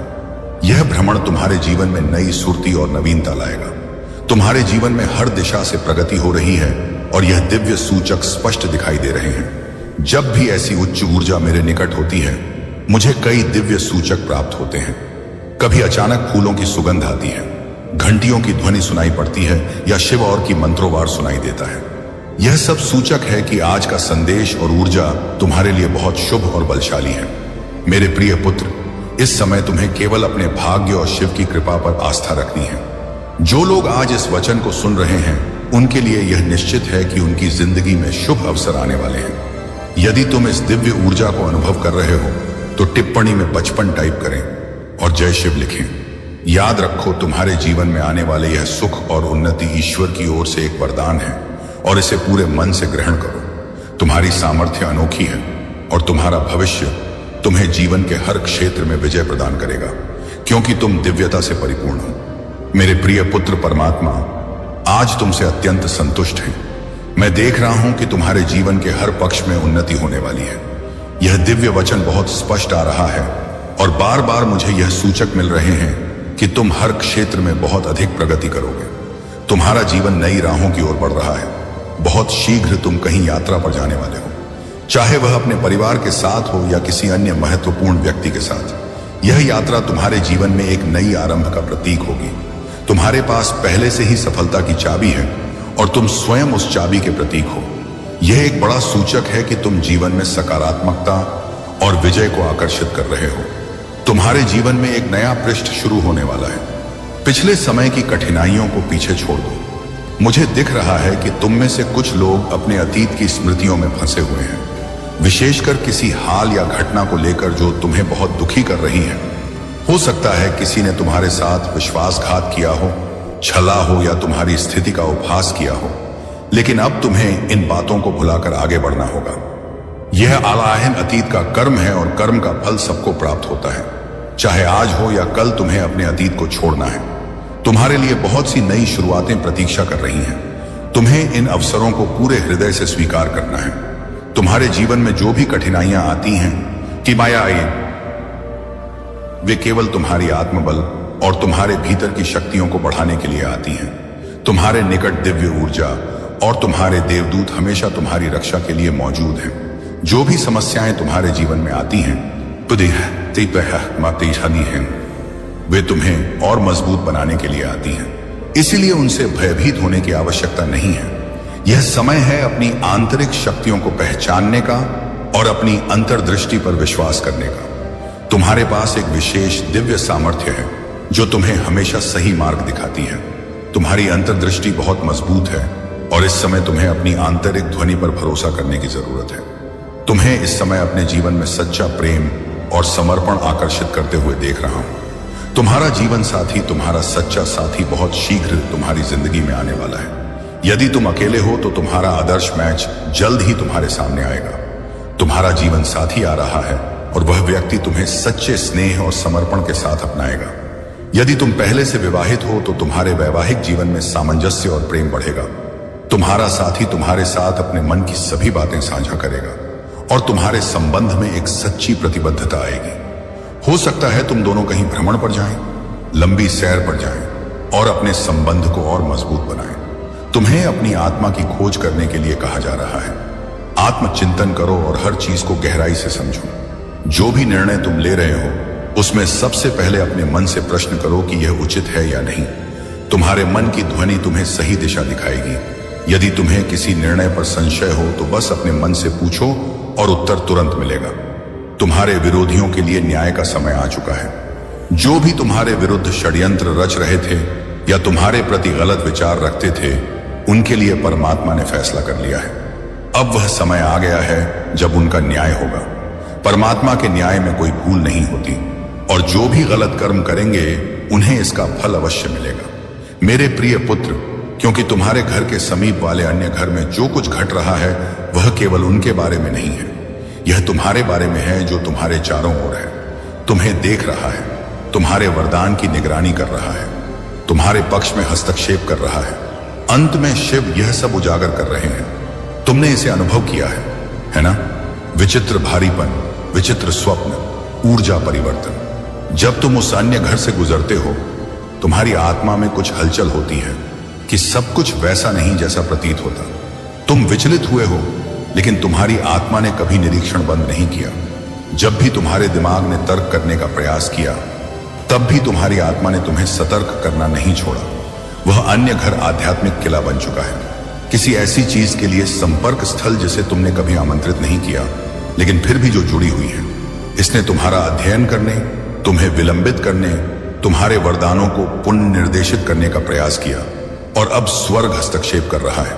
S1: यह भ्रमण तुम्हारे जीवन में नई सुर्ती और नवीनता लाएगा। तुम्हारे जीवन में हर दिशा से प्रगति हो रही है और यह दिव्य सूचक स्पष्ट दिखाई दे रहे हैं। जब भी ऐसी उच्च ऊर्जा मेरे निकट होती है, मुझे कई दिव्य सूचक प्राप्त होते हैं। कभी अचानक फूलों की सुगंध आती है, घंटियों की ध्वनि सुनाई पड़ती है या शिव और की मंत्रोवार सुनाई देता है। यह सब सूचक है कि आज का संदेश और ऊर्जा तुम्हारे लिए बहुत शुभ और बलशाली है। मेरे प्रिय पुत्र, इस समय तुम्हें केवल अपने भाग्य और शिव की कृपा पर आस्था रखनी है। जो लोग आज इस वचन को सुन रहे हैं, उनके लिए यह निश्चित है कि उनकी जिंदगी में शुभ अवसर आने वाले हैं। यदि तुम इस दिव्य ऊर्जा को अनुभव कर रहे हो तो टिप्पणी में 55 टाइप करें और जय शिव लिखें। याद रखो, तुम्हारे जीवन में आने वाले यह सुख और उन्नति ईश्वर की ओर से एक वरदान है और इसे पूरे मन से ग्रहण करो। तुम्हारी सामर्थ्य अनोखी है और तुम्हारा भविष्य तुम्हें जीवन के हर क्षेत्र में विजय प्रदान करेगा, क्योंकि तुम दिव्यता से परिपूर्ण हो। मेरे प्रिय पुत्र, परमात्मा आज तुमसे अत्यंत संतुष्ट है। मैं देख रहा हूं कि तुम्हारे जीवन के हर पक्ष में उन्नति होने वाली है। यह दिव्य वचन बहुत स्पष्ट आ रहा है और बार बार मुझे यह सूचक मिल रहे हैं कि तुम हर क्षेत्र में बहुत अधिक प्रगति करोगे। तुम्हारा जीवन नई राहों की ओर बढ़ रहा है। बहुत शीघ्र तुम कहीं यात्रा पर जाने वाले हो, चाहे वह अपने परिवार के साथ हो या किसी अन्य महत्वपूर्ण व्यक्ति के साथ। यह यात्रा तुम्हारे जीवन में एक नई आरंभ का प्रतीक होगी। तुम्हारे पास पहले से ही सफलता की चाबी है और तुम स्वयं उस चाबी के प्रतीक हो। यह एक बड़ा सूचक है कि तुम जीवन में सकारात्मकता और विजय को आकर्षित कर रहे हो। तुम्हारे जीवन में एक नया पृष्ठ शुरू होने वाला है। पिछले समय की कठिनाइयों को पीछे छोड़ दो। मुझे दिख रहा है कि तुम में से कुछ लोग अपने अतीत की स्मृतियों में फंसे हुए हैं, विशेषकर किसी हाल या घटना को लेकर जो तुम्हें बहुत दुखी कर रही है। हो सकता है किसी ने तुम्हारे साथ विश्वासघात किया हो, छला हो या तुम्हारी स्थिति का उपहास किया हो, लेकिन अब तुम्हें इन बातों को भुलाकर आगे बढ़ना होगा। यह आलाहन अतीत का कर्म है और कर्म का फल सबको प्राप्त होता है। चाहे आज हो या कल तुम्हें अपने अतीत को छोड़ना है। तुम्हारे लिए बहुत सी नई शुरुआतें प्रतीक्षा कर रही हैं। तुम्हें इन अवसरों को पूरे हृदय से स्वीकार करना है। तुम्हारे जीवन में जो भी कठिनाइयां आती हैं कि माया आई, वे केवल तुम्हारी आत्मबल और तुम्हारे भीतर की शक्तियों को बढ़ाने के लिए आती हैं। तुम्हारे निकट दिव्य ऊर्जा और तुम्हारे देवदूत हमेशा तुम्हारी रक्षा के लिए मौजूद हैं। जो भी समस्याएं तुम्हारे जीवन में आती हैं, वे तुम्हें और मजबूत बनाने के लिए आती हैं। इसीलिए उनसे भयभीत होने की आवश्यकता नहीं है। यह समय है अपनी आंतरिक शक्तियों को पहचानने का और अपनी अंतर्दृष्टि पर विश्वास करने का। तुम्हारे पास एक विशेष दिव्य सामर्थ्य है जो तुम्हें हमेशा सही मार्ग दिखाती है। तुम्हारी अंतर्दृष्टि बहुत मजबूत है और इस समय तुम्हें अपनी आंतरिक ध्वनि पर भरोसा करने की जरूरत है। तुम्हें इस समय अपने जीवन में सच्चा प्रेम और समर्पण आकर्षित करते हुए देख रहा हूं। तुम्हारा जीवन साथी, तुम्हारा सच्चा साथी बहुत शीघ्र तुम्हारी जिंदगी में आने वाला है। यदि तुम अकेले हो तो तुम्हारा आदर्श मैच जल्द ही तुम्हारे सामने आएगा। तुम्हारा जीवन साथी आ रहा है और वह व्यक्ति तुम्हें सच्चे स्नेह और समर्पण के साथ अपनाएगा। यदि तुम पहले से विवाहित हो तो तुम्हारे वैवाहिक जीवन में सामंजस्य और प्रेम बढ़ेगा। तुम्हारा साथी तुम्हारे साथ अपने मन की सभी बातें साझा करेगा और तुम्हारे संबंध में एक सच्ची प्रतिबद्धता आएगी। हो सकता है तुम दोनों कहीं भ्रमण पर जाएं, लंबी सैर पर जाएं और अपने संबंध को और मजबूत बनाएं। तुम्हें अपनी आत्मा की खोज करने के लिए कहा जा रहा है। आत्मचिंतन करो और हर चीज को गहराई से समझो। जो भी निर्णय तुम ले रहे हो उसमें सबसे पहले अपने मन से प्रश्न करो कि यह उचित है या नहीं। तुम्हारे मन की ध्वनि तुम्हें सही दिशा दिखाएगी। यदि तुम्हें किसी निर्णय पर संशय हो तो बस अपने मन से पूछो और उत्तर तुरंत मिलेगा। तुम्हारे विरोधियों के लिए न्याय का समय आ चुका है। जो भी तुम्हारे विरुद्ध षड्यंत्र रच रहे थे या तुम्हारे प्रति गलत विचार रखते थे, उनके लिए परमात्मा ने फैसला कर लिया है। अब वह समय आ गया है जब उनका न्याय होगा। परमात्मा के न्याय में कोई भूल नहीं होती और जो भी गलत कर्म करेंगे उन्हें इसका फल अवश्य मिलेगा। मेरे प्रिय पुत्र, क्योंकि तुम्हारे घर के समीप वाले अन्य घर में जो कुछ घट रहा है वह केवल उनके बारे में नहीं है, यह तुम्हारे बारे में है जो तुम्हारे चारों ओर है, तुम्हें देख रहा है, तुम्हारे वरदान की निगरानी कर रहा है, तुम्हारे पक्ष में हस्तक्षेप कर रहा है। अंत में शिव यह सब उजागर कर रहे हैं। तुमने इसे अनुभव किया है ना? विचित्र भारीपन, विचित्र स्वप्न, ऊर्जा परिवर्तन। जब तुम उस अन्य घर से गुजरते हो, तुम्हारी आत्मा में कुछ हलचल होती है कि सब कुछ वैसा नहीं जैसा प्रतीत होता। तुम विचलित हुए हो, लेकिन तुम्हारी आत्मा ने कभी निरीक्षण बंद नहीं किया। जब भी तुम्हारे दिमाग ने तर्क करने का प्रयास किया, तब भी तुम्हारी आत्मा ने तुम्हें सतर्क करना नहीं छोड़ा। वह अन्य घर आध्यात्मिक किला बन चुका है, किसी ऐसी चीज के लिए संपर्क स्थल जिसे तुमने कभी आमंत्रित नहीं किया, लेकिन फिर भी जो जुड़ी हुई है। इसने तुम्हारा अध्ययन करने, तुम्हें विलंबित करने, तुम्हारे वरदानों को पुनर्निर्देशित करने का प्रयास किया और अब स्वर्ग हस्तक्षेप कर रहा है,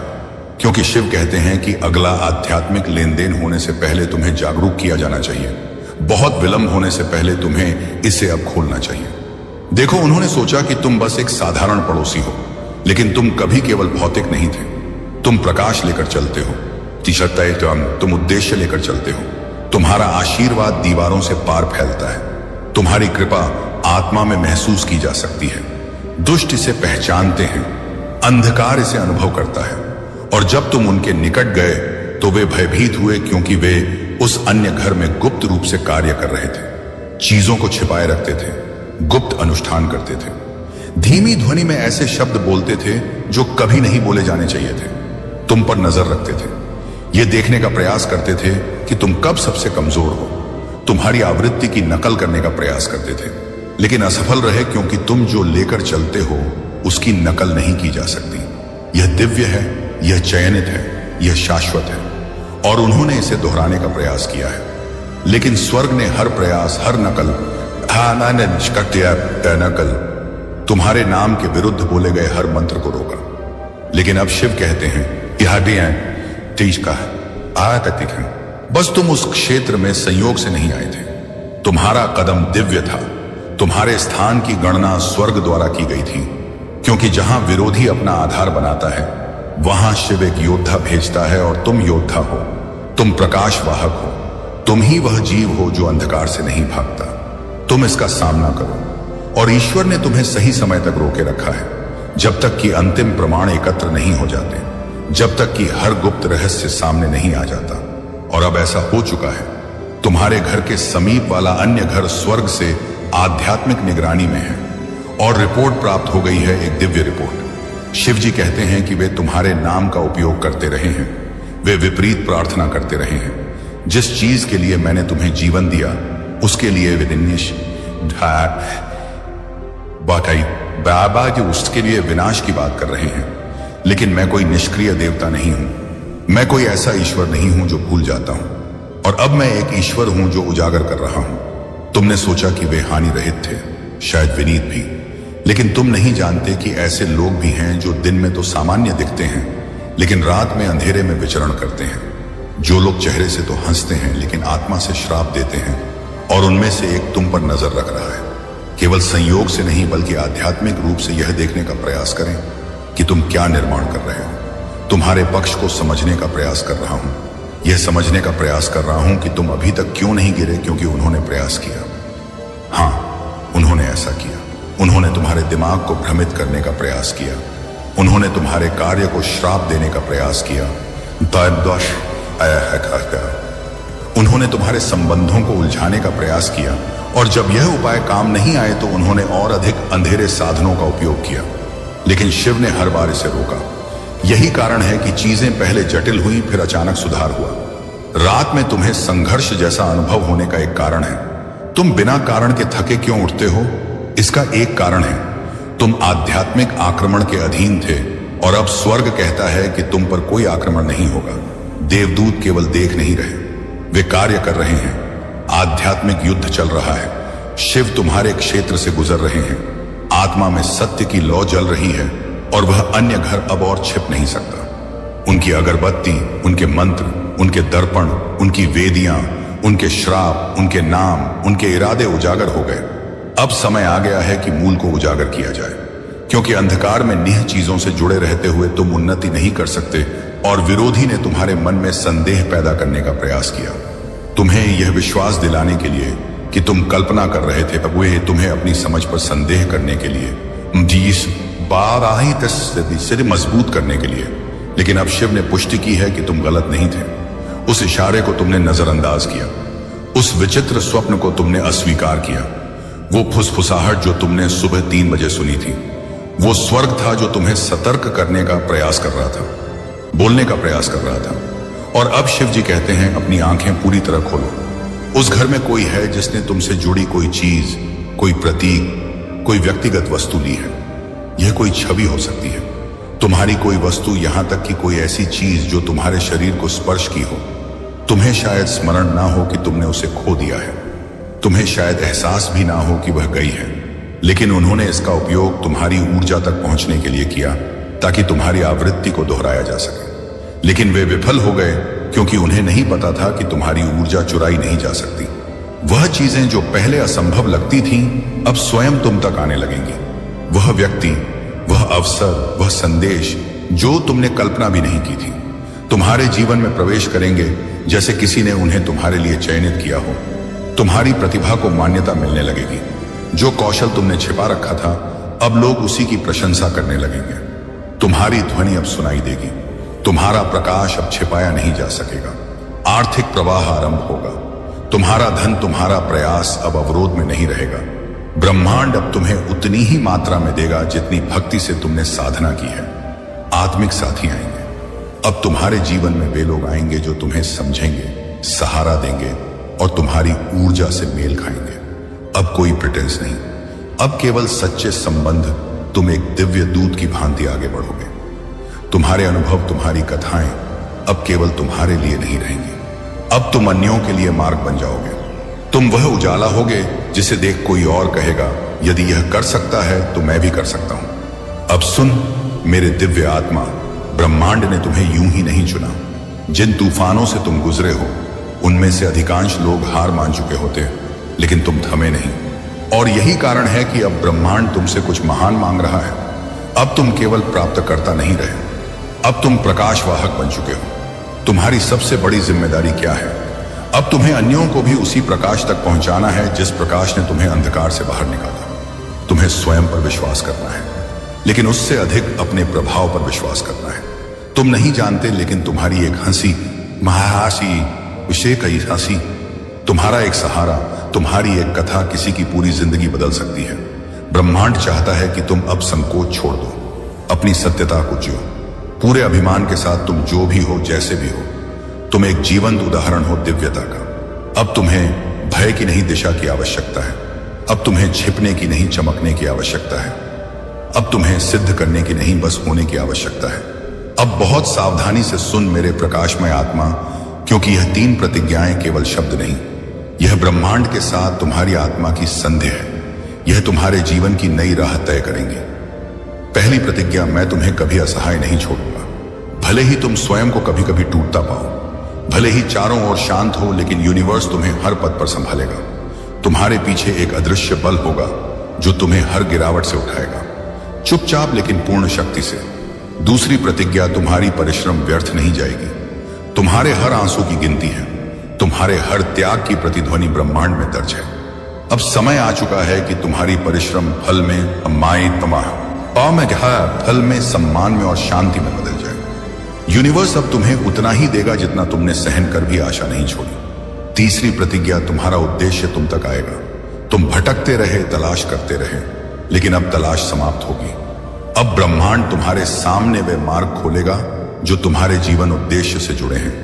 S1: क्योंकि शिव कहते हैं कि अगला आध्यात्मिक लेन देन होने से पहले तुम्हें जागरूक किया जाना चाहिए। बहुत विलंब होने से पहले तुम्हें इसे अब खोलना चाहिए। देखो, उन्होंने सोचा कि तुम बस एक साधारण पड़ोसी हो, लेकिन तुम कभी केवल भौतिक नहीं थे। तुम प्रकाश लेकर चलते हो, तुम उद्देश्य लेकर चलते हो। तुम्हारा आशीर्वाद दीवारों से पार फैलता है। तुम्हारी कृपा आत्मा में महसूस की जा सकती है। दुष्ट इसे पहचानते हैं, अंधकार इसे अनुभव करता है, और जब तुम उनके निकट गए तो वे भयभीत हुए, क्योंकि वे उस अन्य घर में गुप्त रूप से कार्य कर रहे थे, चीजों को छिपाए रखते थे, गुप्त अनुष्ठान करते थे, धीमी ध्वनि में ऐसे शब्द बोलते थे जो कभी नहीं बोले जाने चाहिए थे। तुम पर नजर रखते थे, ये देखने का प्रयास करते थे कि तुम कब सबसे कमजोर हो। तुम्हारी आवृत्ति की नकल करने का प्रयास करते थे, लेकिन असफल रहे, क्योंकि तुम जो लेकर चलते हो उसकी नकल नहीं की जा सकती। यह दिव्य है, यह चयनित है, यह शाश्वत है, और उन्होंने इसे दोहराने का प्रयास किया है। लेकिन स्वर्ग ने हर प्रयास, हर नकल नकल तुम्हारे नाम के विरुद्ध बोले गए हर मंत्र को रोका। लेकिन अब शिव कहते हैं, यह तीज का है, बस तुम उस क्षेत्र में संयोग से नहीं आए थे। तुम्हारा कदम दिव्य था। तुम्हारे स्थान की गणना स्वर्ग द्वारा की गई थी, क्योंकि जहां विरोधी अपना आधार बनाता है वहां शिव एक योद्धा भेजता है, और तुम योद्धा हो, तुम प्रकाश वाहक हो, तुम ही वह जीव हो जो अंधकार से नहीं भागता। तुम इसका सामना करो, और ईश्वर ने तुम्हें सही समय तक रोके रखा है, जब तक कि अंतिम प्रमाण एकत्र नहीं हो जाते, जब तक कि हर गुप्त रहस्य सामने नहीं आ जाता। और अब ऐसा हो चुका है। तुम्हारे घर के समीप वाला अन्य घर स्वर्ग से आध्यात्मिक निगरानी में है, और रिपोर्ट प्राप्त हो गई है, एक दिव्य रिपोर्ट। शिव जी कहते हैं कि वे तुम्हारे नाम का उपयोग करते रहे हैं, वे विपरीत प्रार्थना करते रहे हैं। जिस चीज के लिए मैंने तुम्हें जीवन दिया उसके लिए वे बाबा जी उसके लिए विनाश की बात कर रहे हैं। लेकिन मैं कोई निष्क्रिय देवता नहीं हूं, मैं कोई ऐसा ईश्वर नहीं हूं जो भूल जाता हूं, और अब मैं एक ईश्वर हूं जो उजागर कर रहा हूं। तुमने सोचा कि वे हानि रहित थे, शायद विनीत भी, लेकिन तुम नहीं जानते कि ऐसे लोग भी हैं जो दिन में तो सामान्य दिखते हैं, लेकिन रात में अंधेरे में विचरण करते हैं। जो लोग चेहरे से तो हंसते हैं, लेकिन आत्मा से श्राप देते हैं, और उनमें से एक तुम पर नजर रख रहा है। केवल संयोग से नहीं, बल्कि आध्यात्मिक रूप से यह देखने का प्रयास करें कि तुम क्या निर्माण कर रहे हो। तुम्हारे पक्ष को समझने का प्रयास कर रहा हूं, यह समझने का प्रयास कर रहा हूं कि तुम अभी तक क्यों नहीं गिरे, क्योंकि उन्होंने प्रयास किया। हां, उन्होंने ऐसा किया। उन्होंने तुम्हारे दिमाग को भ्रमित करने का प्रयास किया, उन्होंने तुम्हारे कार्य को श्राप देने का प्रयास किया, उन्होंने तुम्हारे संबंधों को उलझाने का प्रयास किया, और जब यह उपाय काम नहीं आए तो उन्होंने और अधिक अंधेरे साधनों का उपयोग किया। लेकिन शिव ने हर बार इसे रोका। यही कारण है कि चीजें पहले जटिल हुई, फिर अचानक सुधार हुआ। रात में तुम्हें संघर्ष जैसा अनुभव होने का एक कारण है। तुम बिना कारण के थके क्यों उठते हो? इसका एक कारण है, तुम आध्यात्मिक आक्रमण के अधीन थे, और अब स्वर्ग कहता है कि तुम पर कोई आक्रमण नहीं होगा। देवदूत केवल देख नहीं रहे, वे कार्य कर रहे हैं। आध्यात्मिक युद्ध चल रहा है। शिव तुम्हारे क्षेत्र से गुजर रहे हैं। आत्मा में सत्य की लौ जल रही है, और वह अन्य घर अब और छिप नहीं सकता। उनकी अगरबत्ती, उनके मंत्र, उनके दर्पण, उनकी वेदियां, उनके श्राप, उनके नाम, उनके इरादे उजागर हो गए। अब समय आ गया है कि मूल को उजागर किया जाए, क्योंकि अंधकार में निह चीजों से जुड़े रहते हुए तुम उन्नति नहीं कर सकते, और विरोधी ने तुम्हारे मन में संदेह पैदा करने का प्रयास किया, तुम्हें यह विश्वास दिलाने के लिए कि तुम कल्पना कर रहे थे। अब वे तुम्हें अपनी समझ पर संदेह करने के लिए, मजबूत करने के लिए। लेकिन अब शिव ने पुष्टि की है कि तुम गलत नहीं थे। उस इशारे को तुमने नजरअंदाज किया, उस विचित्र स्वप्न को तुमने अस्वीकार किया। वो फुसफुसाहट जो तुमने सुबह 3 बजे सुनी थी, वो स्वर्ग था जो तुम्हें सतर्क करने का प्रयास कर रहा था, बोलने का प्रयास कर रहा था। और अब शिव जी कहते हैं, अपनी आंखें पूरी तरह खोलो। उस घर में कोई है जिसने तुमसे जुड़ी कोई चीज, कोई प्रतीक, कोई व्यक्तिगत वस्तु ली है। यह कोई छवि हो सकती है, तुम्हारी कोई वस्तु, यहां तक कि कोई ऐसी चीज जो तुम्हारे शरीर को स्पर्श की हो। तुम्हें शायद स्मरण ना हो कि तुमने उसे खो दिया है, तुम्हें शायद एहसास भी ना हो कि वह गई है, लेकिन उन्होंने इसका उपयोग तुम्हारी ऊर्जा तक पहुंचने के लिए किया, ताकि तुम्हारी आवृत्ति को दोहराया जा सके। लेकिन वे विफल हो गए, क्योंकि उन्हें नहीं पता था कि तुम्हारी ऊर्जा चुराई नहीं जा सकती। वह चीजें जो पहले असंभव लगती थीं, अब स्वयं तुम तक आने लगेंगी। वह व्यक्ति, वह अवसर, वह संदेश जो तुमने कल्पना भी नहीं की थी, तुम्हारे जीवन में प्रवेश करेंगे जैसे किसी ने उन्हें तुम्हारे लिए चयनित किया हो। तुम्हारी प्रतिभा को मान्यता मिलने लगेगी। जो कौशल तुमने छिपा रखा था, अब लोग उसी की प्रशंसा करने लगेंगे। तुम्हारी ध्वनि अब सुनाई देगी, तुम्हारा प्रकाश अब छिपाया नहीं जा सकेगा। आर्थिक प्रवाह आरंभ होगा, तुम्हारा धन, तुम्हारा प्रयास अब अवरोध में नहीं रहेगा। ब्रह्मांड अब तुम्हें उतनी ही मात्रा में देगा जितनी भक्ति से तुमने साधना की है। आत्मिक साथी आएंगे, अब तुम्हारे जीवन में वे लोग आएंगे जो तुम्हें समझेंगे, सहारा देंगे और तुम्हारी ऊर्जा से मेल खाएंगे। अब कोई प्रिटेंस नहीं, अब केवल सच्चे संबंध। तुम एक दिव्य दूत की भांति आगे बढ़ोगे। तुम्हारे अनुभव, तुम्हारी कथाएं अब केवल तुम्हारे लिए नहीं रहेंगी, अब तुम अन्यों के लिए मार्ग बन जाओगे। तुम वह उजाला होगे जिसे देख कोई और कहेगा, यदि यह कर सकता है तो मैं भी कर सकता हूं। अब सुन मेरे दिव्य आत्मा, ब्रह्मांड ने तुम्हें यूं ही नहीं चुना। जिन तूफानों से तुम गुजरे हो उनमें से अधिकांश लोग हार मान चुके होते, लेकिन तुम थमे नहीं। और यही कारण है कि अब ब्रह्मांड तुमसे कुछ महान मांग रहा है। अब तुम केवल प्राप्तकर्ता नहीं रहे, अब तुम प्रकाशवाहक बन चुके हो। तुम्हारी सबसे बड़ी जिम्मेदारी क्या है? अब तुम्हें अन्यों को भी उसी प्रकाश तक पहुंचाना है जिस प्रकाश ने तुम्हें अंधकार से बाहर निकाला। तुम्हें स्वयं पर विश्वास करना है, लेकिन उससे अधिक अपने प्रभाव पर विश्वास करना है। तुम नहीं जानते, लेकिन तुम्हारी एक हंसी, महाहासी, उसे कई हंसी, तुम्हारा एक सहारा, तुम्हारी एक कथा किसी की पूरी जिंदगी बदल सकती है। ब्रह्मांड चाहता है कि तुम अब संकोच छोड़ दो, अपनी सत्यता को जियो। पूरे अभिमान के साथ तुम जो भी हो, जैसे भी हो, तुम एक जीवंत उदाहरण हो दिव्यता का। अब तुम्हें भय की नहीं दिशा की आवश्यकता है, अब तुम्हें छिपने की नहीं चमकने की आवश्यकता है, अब तुम्हें सिद्ध करने की नहीं बस होने की आवश्यकता है। अब बहुत सावधानी से सुन मेरे प्रकाशमय आत्मा, क्योंकि यह 3 प्रतिज्ञाएं केवल शब्द नहीं, यह ब्रह्मांड के साथ तुम्हारी आत्मा की संधि है। यह तुम्हारे जीवन की नई राह तय करेंगी। पहली प्रतिज्ञा, मैं तुम्हें कभी असहाय नहीं छोड़ूंगा। भले ही तुम स्वयं को कभी कभी टूटता पाओ, भले ही चारों ओर शांत हो, लेकिन यूनिवर्स तुम्हें हर पद पर संभालेगा। तुम्हारे पीछे एक अदृश्य बल होगा जो तुम्हें हर गिरावट से उठाएगा, चुपचाप लेकिन पूर्ण शक्ति से। दूसरी प्रतिज्ञा, तुम्हारी परिश्रम व्यर्थ नहीं जाएगी। तुम्हारे हर आंसू की गिनती है, तुम्हारे हर त्याग की प्रतिध्वनि ब्रह्मांड में दर्ज है। अब समय आ चुका है कि तुम्हारी परिश्रम फल में सम्मान में और शांति में बदल जाए। यूनिवर्स अब तुम्हें उतना ही देगा जितना तुमने सहन कर भी आशा नहीं छोड़ी। तीसरी प्रतिज्ञा, तुम्हारा उद्देश्य तुम तक आएगा। तुम भटकते रहे, तलाश करते रहे, लेकिन अब तलाश समाप्त होगी। अब ब्रह्मांड तुम्हारे सामने वे मार्ग खोलेगा जो तुम्हारे जीवन उद्देश्य से जुड़े हैं,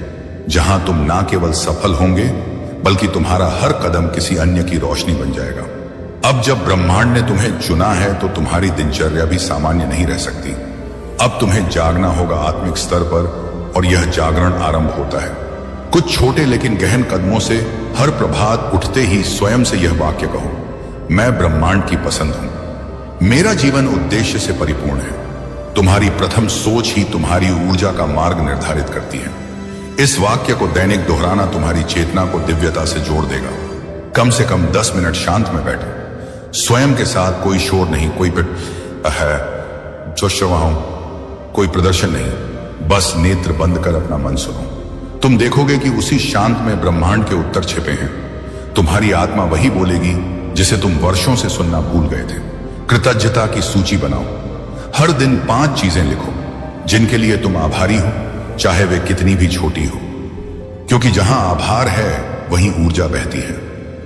S1: जहां तुम ना केवल सफल होंगे, बल्कि तुम्हारा हर कदम किसी अन्य की रोशनी बन जाएगा। अब जब ब्रह्मांड ने तुम्हें चुना है तो तुम्हारी दिनचर्या भी सामान्य नहीं रह सकती। अब तुम्हें जागना होगा आत्मिक स्तर पर, और यह जागरण आरंभ होता है कुछ छोटे लेकिन गहन कदमों से। हर प्रभात उठते ही स्वयं से यह वाक्य कहो, मैं ब्रह्मांड की पसंद हूं, मेरा जीवन उद्देश्य से परिपूर्ण है। तुम्हारी प्रथम सोच ही तुम्हारी ऊर्जा का मार्ग निर्धारित करती है। इस वाक्य को दैनिक दोहराना तुम्हारी चेतना को दिव्यता से जोड़ देगा। कम से कम 10 मिनट शांत में बैठो, स्वयं के साथ, कोई शोर नहीं, कोई कोई प्रदर्शन नहीं, बस नेत्र बंद कर अपना मन सुनो। तुम देखोगे कि उसी शांत में ब्रह्मांड के उत्तर छिपे हैं। तुम्हारी आत्मा वही बोलेगी जिसे तुम वर्षों से सुनना भूल गए थे। कृतज्ञता की सूची बनाओ। हर दिन 5 चीजें लिखो जिनके लिए तुम आभारी हो, चाहे वे कितनी भी छोटी हो, क्योंकि जहां आभार है वहीं ऊर्जा बहती है।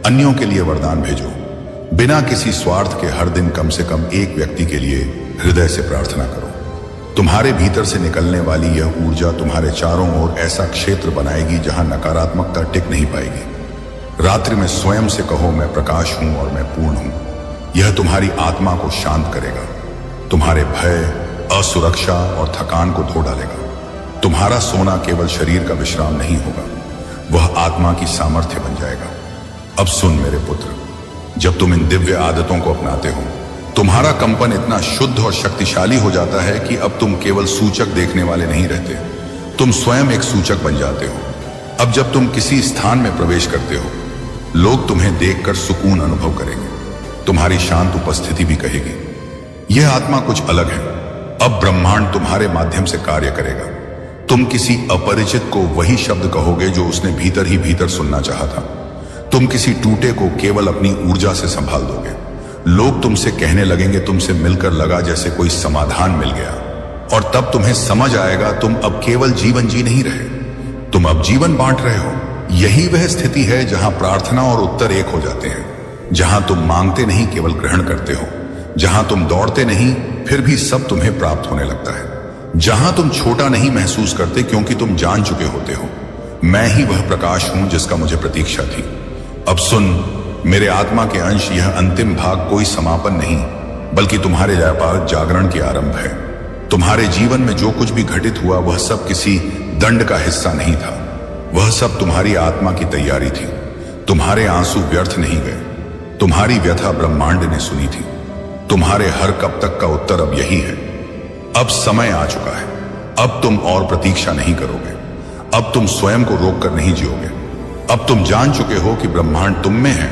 S1: अन्यों के लिए वरदान भेजो, बिना किसी स्वार्थ के। हर दिन कम से कम एक व्यक्ति के लिए हृदय से प्रार्थना करो। तुम्हारे भीतर से निकलने वाली यह ऊर्जा तुम्हारे चारों ओर ऐसा क्षेत्र बनाएगी जहां नकारात्मकता टिक नहीं पाएगी। रात्रि में स्वयं से कहो, मैं प्रकाश हूं और मैं पूर्ण हूं। यह तुम्हारी आत्मा को शांत करेगा, तुम्हारे भय, असुरक्षा और थकान को धो डालेगा। तुम्हारा सोना केवल शरीर का विश्राम नहीं होगा, वह आत्मा की सामर्थ्य बन जाएगा। अब सुन मेरे पुत्र, जब तुम इन दिव्य आदतों को अपनाते हो, तुम्हारा कंपन इतना शुद्ध और शक्तिशाली हो जाता है कि अब तुम केवल सूचक देखने वाले नहीं रहते, तुम स्वयं एक सूचक बन जाते हो। अब जब तुम किसी स्थान में प्रवेश करते हो, लोग तुम्हें देखकर सुकून अनुभव करेंगे, तुम्हारी शांत उपस्थिति भी कहेगी, यह आत्मा कुछ अलग है। अब ब्रह्मांड तुम्हारे माध्यम से कार्य करेगा। तुम किसी अपरिचित को वही शब्द कहोगे जो उसने भीतर ही भीतर सुनना चाहा था। तुम किसी टूटे को केवल अपनी ऊर्जा से संभाल दोगे। लोग तुमसे कहने लगेंगे, तुमसे मिलकर लगा जैसे कोई समाधान मिल गया। और तब तुम्हें समझ आएगा, तुम अब केवल जीवन जी नहीं रहे, तुम अब जीवन बांट रहे हो। यही वह स्थिति है जहां प्रार्थना और उत्तर एक हो जाते हैं, जहां तुम मांगते नहीं केवल ग्रहण करते हो, जहां तुम दौड़ते नहीं फिर भी सब तुम्हें प्राप्त होने लगता है। जहां तुम छोटा नहीं महसूस करते क्योंकि तुम जान चुके होते हो मैं ही वह प्रकाश हूं जिसका मुझे प्रतीक्षा थी। अब सुन मेरे आत्मा के अंश, यह अंतिम भाग कोई समापन नहीं बल्कि तुम्हारे व्यापार जागरण के आरंभ है। तुम्हारे जीवन में जो कुछ भी घटित हुआ वह सब किसी दंड का हिस्सा नहीं था, वह सब तुम्हारी आत्मा की तैयारी थी। तुम्हारे आंसू व्यर्थ नहीं गए, तुम्हारी व्यथा ब्रह्मांड ने सुनी थी। तुम्हारे हर कब तक का उत्तर अब यही है। अब समय आ चुका है, अब तुम और प्रतीक्षा नहीं करोगे, अब तुम स्वयं को रोक कर नहीं जियोगे। अब तुम जान चुके हो कि ब्रह्मांड तुम में है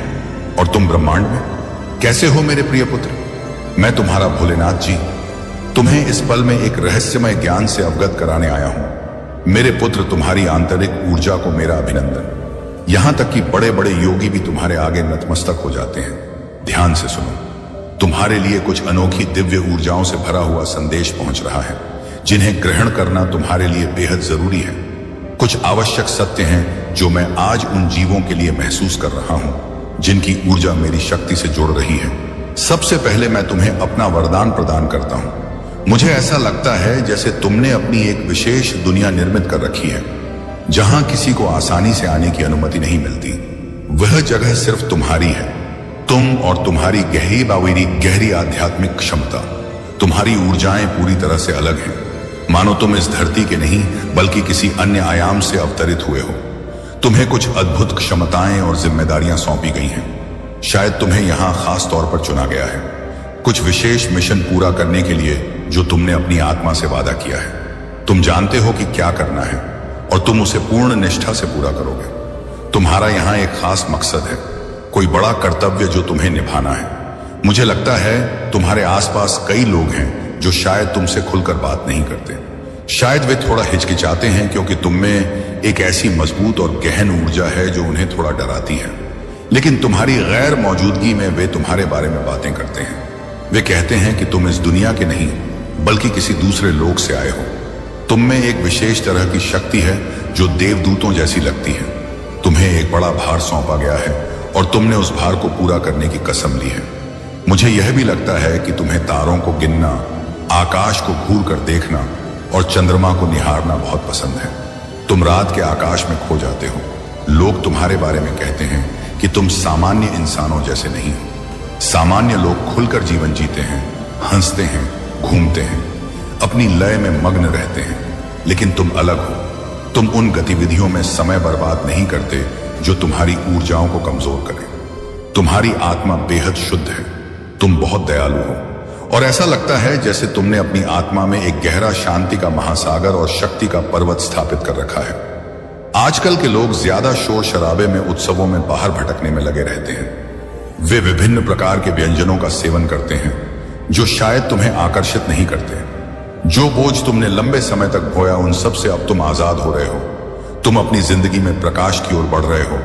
S1: और तुम ब्रह्मांड में। कैसे हो मेरे प्रिय पुत्र, मैं तुम्हारा भोलेनाथ जी तुम्हें इस पल में एक रहस्यमय ज्ञान से अवगत कराने आया हूं। मेरे पुत्र, तुम्हारी आंतरिक ऊर्जा को मेरा अभिनंदन। यहां तक कि बड़े बड़े योगी भी तुम्हारे आगे नतमस्तक हो जाते हैं। ध्यान से सुनो, तुम्हारे लिए कुछ अनोखी दिव्य ऊर्जाओं से भरा हुआ संदेश पहुंच रहा है जिन्हें ग्रहण करना तुम्हारे लिए बेहद जरूरी है। कुछ आवश्यक सत्य हैं जो मैं आज उन जीवों के लिए महसूस कर रहा हूं जिनकी ऊर्जा मेरी शक्ति से जुड़ रही है। सबसे पहले मैं तुम्हें अपना वरदान प्रदान करता हूं। मुझे ऐसा लगता है जैसे तुमने अपनी एक विशेष दुनिया निर्मित कर रखी है जहां किसी को आसानी से आने की अनुमति नहीं मिलती। वह जगह सिर्फ तुम्हारी है, तुम और तुम्हारी गहरी आध्यात्मिक क्षमता। तुम्हारी ऊर्जाएं पूरी तरह से अलग हैं, मानो तुम इस धरती के नहीं बल्कि किसी अन्य आयाम से अवतरित हुए हो। तुम्हें कुछ अद्भुत क्षमताएं और जिम्मेदारियां सौंपी गई हैं। शायद तुम्हें यहां खास तौर पर चुना गया है, कुछ विशेष मिशन पूरा करने के लिए जो तुमने अपनी आत्मा से वादा किया है। तुम जानते हो कि क्या करना है और तुम उसे पूर्ण निष्ठा से पूरा करोगे। तुम्हारा यहां एक खास मकसद है, कोई बड़ा कर्तव्य जो तुम्हें निभाना है। मुझे लगता है तुम्हारे आसपास कई लोग हैं जो शायद तुमसे खुलकर बात नहीं करते। शायद वे थोड़ा हिचकिचाते हैं क्योंकि तुम में एक ऐसी मजबूत और गहन ऊर्जा है जो उन्हें थोड़ा डराती है। लेकिन तुम्हारी गैर मौजूदगी में वे तुम्हारे बारे में बातें करते हैं। वे कहते हैं कि तुम इस दुनिया के नहीं बल्कि किसी दूसरे लोक से आए हो। तुम में एक विशेष तरह की शक्ति है जो देवदूतों जैसी लगती है। तुम्हें एक बड़ा भार सौंपा गया है और तुमने उस भार को पूरा करने की कसम ली है। मुझे यह भी लगता है कि तुम्हें तारों को गिनना, आकाश को घूर कर देखना और चंद्रमा को निहारना बहुत पसंद है। तुम रात के आकाश में खो जाते हो। लोग तुम्हारे बारे में कहते हैं कि तुम सामान्य इंसानों जैसे नहीं हो। सामान्य लोग खुलकर जीवन जीते हैं, हंसते हैं, घूमते हैं, अपनी लय में मग्न रहते हैं। लेकिन तुम अलग हो। तुम उन गतिविधियों में समय बर्बाद नहीं करते जो तुम्हारी ऊर्जाओं को कमजोर करें। तुम्हारी आत्मा बेहद शुद्ध है। तुम बहुत दयालु हो और ऐसा लगता है जैसे तुमने अपनी आत्मा में एक गहरा शांति का महासागर और शक्ति का पर्वत स्थापित कर रखा है। आजकल के लोग ज्यादा शोर शराबे में, उत्सवों में बाहर भटकने में लगे रहते हैं। वे विभिन्न प्रकार के व्यंजनों का सेवन करते हैं जो शायद तुम्हें आकर्षित नहीं करते। जो बोझ तुमने लंबे समय तक ढोया उन सब से अब तुम आजाद हो रहे हो। तुम अपनी जिंदगी में प्रकाश की ओर बढ़ रहे हो,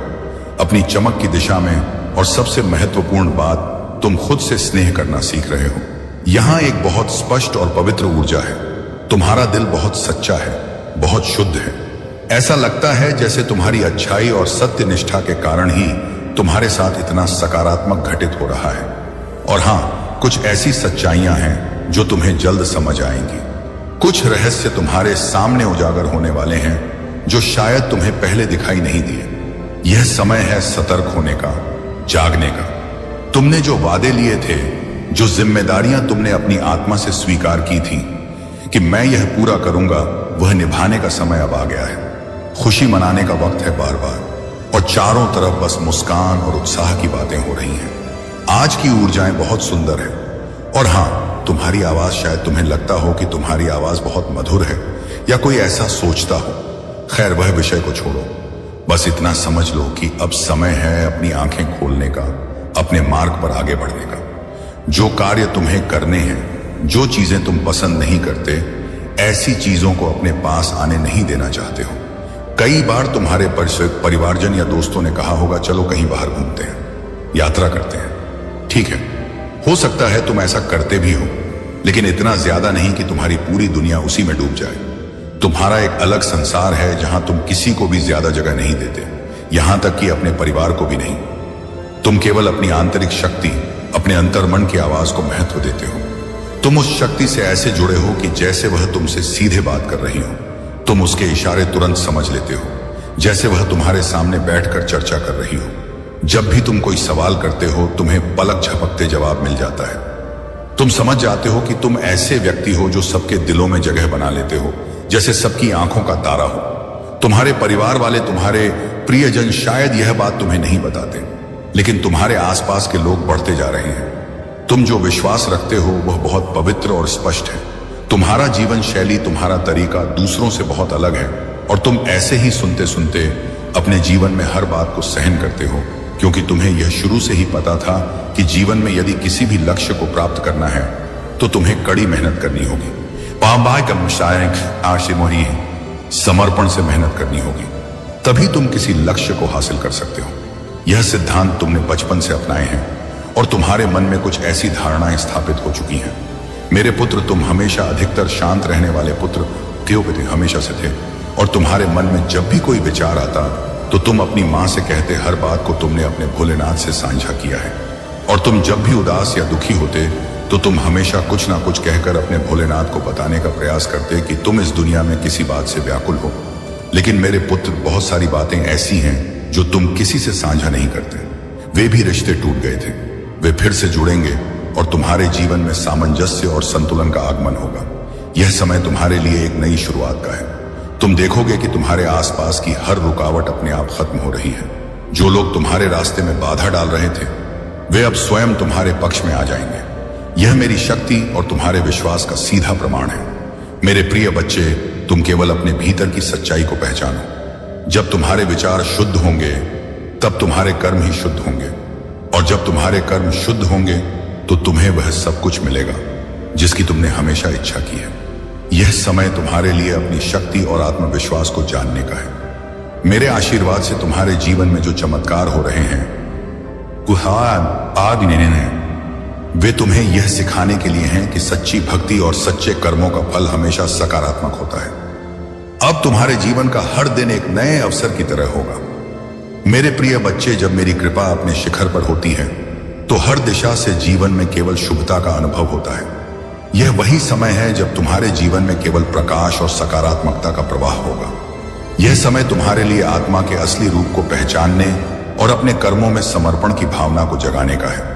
S1: अपनी चमक की दिशा में। और सबसे महत्वपूर्ण बात, तुम खुद से स्नेह करना सीख रहे हो। यहां एक बहुत स्पष्ट और पवित्र ऊर्जा है। तुम्हारा दिल बहुत सच्चा है, बहुत शुद्ध है। ऐसा लगता है जैसे तुम्हारी अच्छाई और सत्य निष्ठा के कारण ही तुम्हारे साथ इतना सकारात्मक घटित हो रहा है। और हां, कुछ ऐसी सच्चाइयां हैं जो तुम्हें जल्द समझ आएंगी। कुछ रहस्य तुम्हारे सामने उजागर होने वाले हैं जो शायद तुम्हें पहले दिखाई नहीं दिए। यह समय है सतर्क होने का, जागने का। तुमने जो वादे लिए थे, जो जिम्मेदारियां तुमने अपनी आत्मा से स्वीकार की थी कि मैं यह पूरा करूंगा, वह निभाने का समय अब आ गया है। खुशी मनाने का वक्त है बार बार, और चारों तरफ बस मुस्कान और उत्साह की बातें हो रही हैं। आज की ऊर्जाएं बहुत सुंदर है। और हां, तुम्हारी आवाज, शायद तुम्हें लगता हो कि तुम्हारी आवाज बहुत मधुर है या कोई ऐसा सोचता हो। खैर, वह विषय को छोड़ो। बस इतना समझ लो कि अब समय है अपनी आंखें खोलने का, अपने मार्ग पर आगे बढ़ने का। जो कार्य तुम्हें करने हैं, जो चीजें तुम पसंद नहीं करते, ऐसी चीजों को अपने पास आने नहीं देना चाहते हो। कई बार तुम्हारे परिवारजन या दोस्तों ने कहा होगा, चलो कहीं बाहर घूमते हैं, यात्रा करते हैं। ठीक है, हो सकता है तुम ऐसा करते भी हो, लेकिन इतना ज्यादा नहीं कि तुम्हारी पूरी दुनिया उसी में डूब जाए। तुम्हारा एक अलग संसार है जहां तुम किसी को भी ज्यादा जगह नहीं देते, यहां तक कि अपने परिवार को भी नहीं। तुम केवल अपनी आंतरिक शक्ति, अपने अंतर्मन की आवाज को महत्व देते हो। तुम उस शक्ति से ऐसे जुड़े हो कि जैसे वह तुमसे सीधे बात कर रही हो। तुम उसके इशारे तुरंत समझ लेते हो, जैसे वह तुम्हारे सामने बैठकर चर्चा कर रही हो। जब भी तुम कोई सवाल करते हो, तुम्हें पलक झपकते जवाब मिल जाता है। तुम समझ जाते हो कि तुम ऐसे व्यक्ति हो जो सबके दिलों में जगह बना लेते हो, जैसे सबकी आंखों का तारा हो। तुम्हारे परिवार वाले, तुम्हारे प्रियजन शायद यह बात तुम्हें नहीं बताते, लेकिन तुम्हारे आसपास के लोग बढ़ते जा रहे हैं। तुम जो विश्वास रखते हो वह बहुत पवित्र और स्पष्ट है। तुम्हारा जीवन शैली, तुम्हारा तरीका दूसरों से बहुत अलग है, और तुम ऐसे ही सुनते सुनते अपने जीवन में हर बात को सहन करते हो, क्योंकि तुम्हें यह शुरू से ही पता था कि जीवन में यदि किसी भी लक्ष्य को प्राप्त करना है तो तुम्हें कड़ी मेहनत करनी होगी। समर्पण से मेहनत करनी होगी, तभी तुम किसी लक्ष्य को हासिल कर सकते हो। यह सिद्धांत तुमने बचपन से अपनाए हैं और तुम्हारे मन में कुछ ऐसी धारणाएं स्थापित हो चुकी हैं। मेरे पुत्र, तुम हमेशा अधिकतर शांत रहने वाले पुत्र हमेशा से थे, और तुम्हारे मन में जब भी कोई विचार आता तो तुम अपनी माँ से कहते हर बात को तुमने अपने भोलेनाथ से साझा किया है। और तुम जब भी उदास या दुखी होते तो तुम हमेशा कुछ ना कुछ कहकर अपने भोलेनाथ को बताने का प्रयास करते कि तुम इस दुनिया में किसी बात से व्याकुल हो। लेकिन मेरे पुत्र, बहुत सारी बातें ऐसी हैं जो तुम किसी से साझा नहीं करते। वे भी रिश्ते टूट गए थे, वे फिर से जुड़ेंगे और तुम्हारे जीवन में सामंजस्य और संतुलन का आगमन होगा। यह समय तुम्हारे लिए एक नई शुरुआत का है। तुम देखोगे कि तुम्हारे आसपास की हर रुकावट अपने आप खत्म हो रही है। जो लोग तुम्हारे रास्ते में बाधा डाल रहे थे, वे अब स्वयं तुम्हारे पक्ष में आ जाएंगे। यह मेरी शक्ति और तुम्हारे विश्वास का सीधा प्रमाण है। मेरे प्रिय बच्चे, तुम केवल अपने भीतर की सच्चाई को पहचानो। जब तुम्हारे विचार शुद्ध होंगे तब तुम्हारे कर्म ही शुद्ध होंगे, और जब तुम्हारे कर्म शुद्ध होंगे तो तुम्हें वह सब कुछ मिलेगा जिसकी तुमने हमेशा इच्छा की है। यह समय तुम्हारे लिए अपनी शक्ति और आत्मविश्वास को जानने का है। मेरे आशीर्वाद से तुम्हारे जीवन में जो चमत्कार हो रहे हैं वे तुम्हें यह सिखाने के लिए हैं कि सच्ची भक्ति और सच्चे कर्मों का फल हमेशा सकारात्मक होता है। अब तुम्हारे जीवन का हर दिन एक नए अवसर की तरह होगा। मेरे प्रिय बच्चे, जब मेरी कृपा अपने शिखर पर होती है तो हर दिशा से जीवन में केवल शुभता का अनुभव होता है। यह वही समय है जब तुम्हारे जीवन में केवल प्रकाश और सकारात्मकता का प्रवाह होगा। यह समय तुम्हारे लिए आत्मा के असली रूप को पहचानने और अपने कर्मों में समर्पण की भावना को जगाने का है।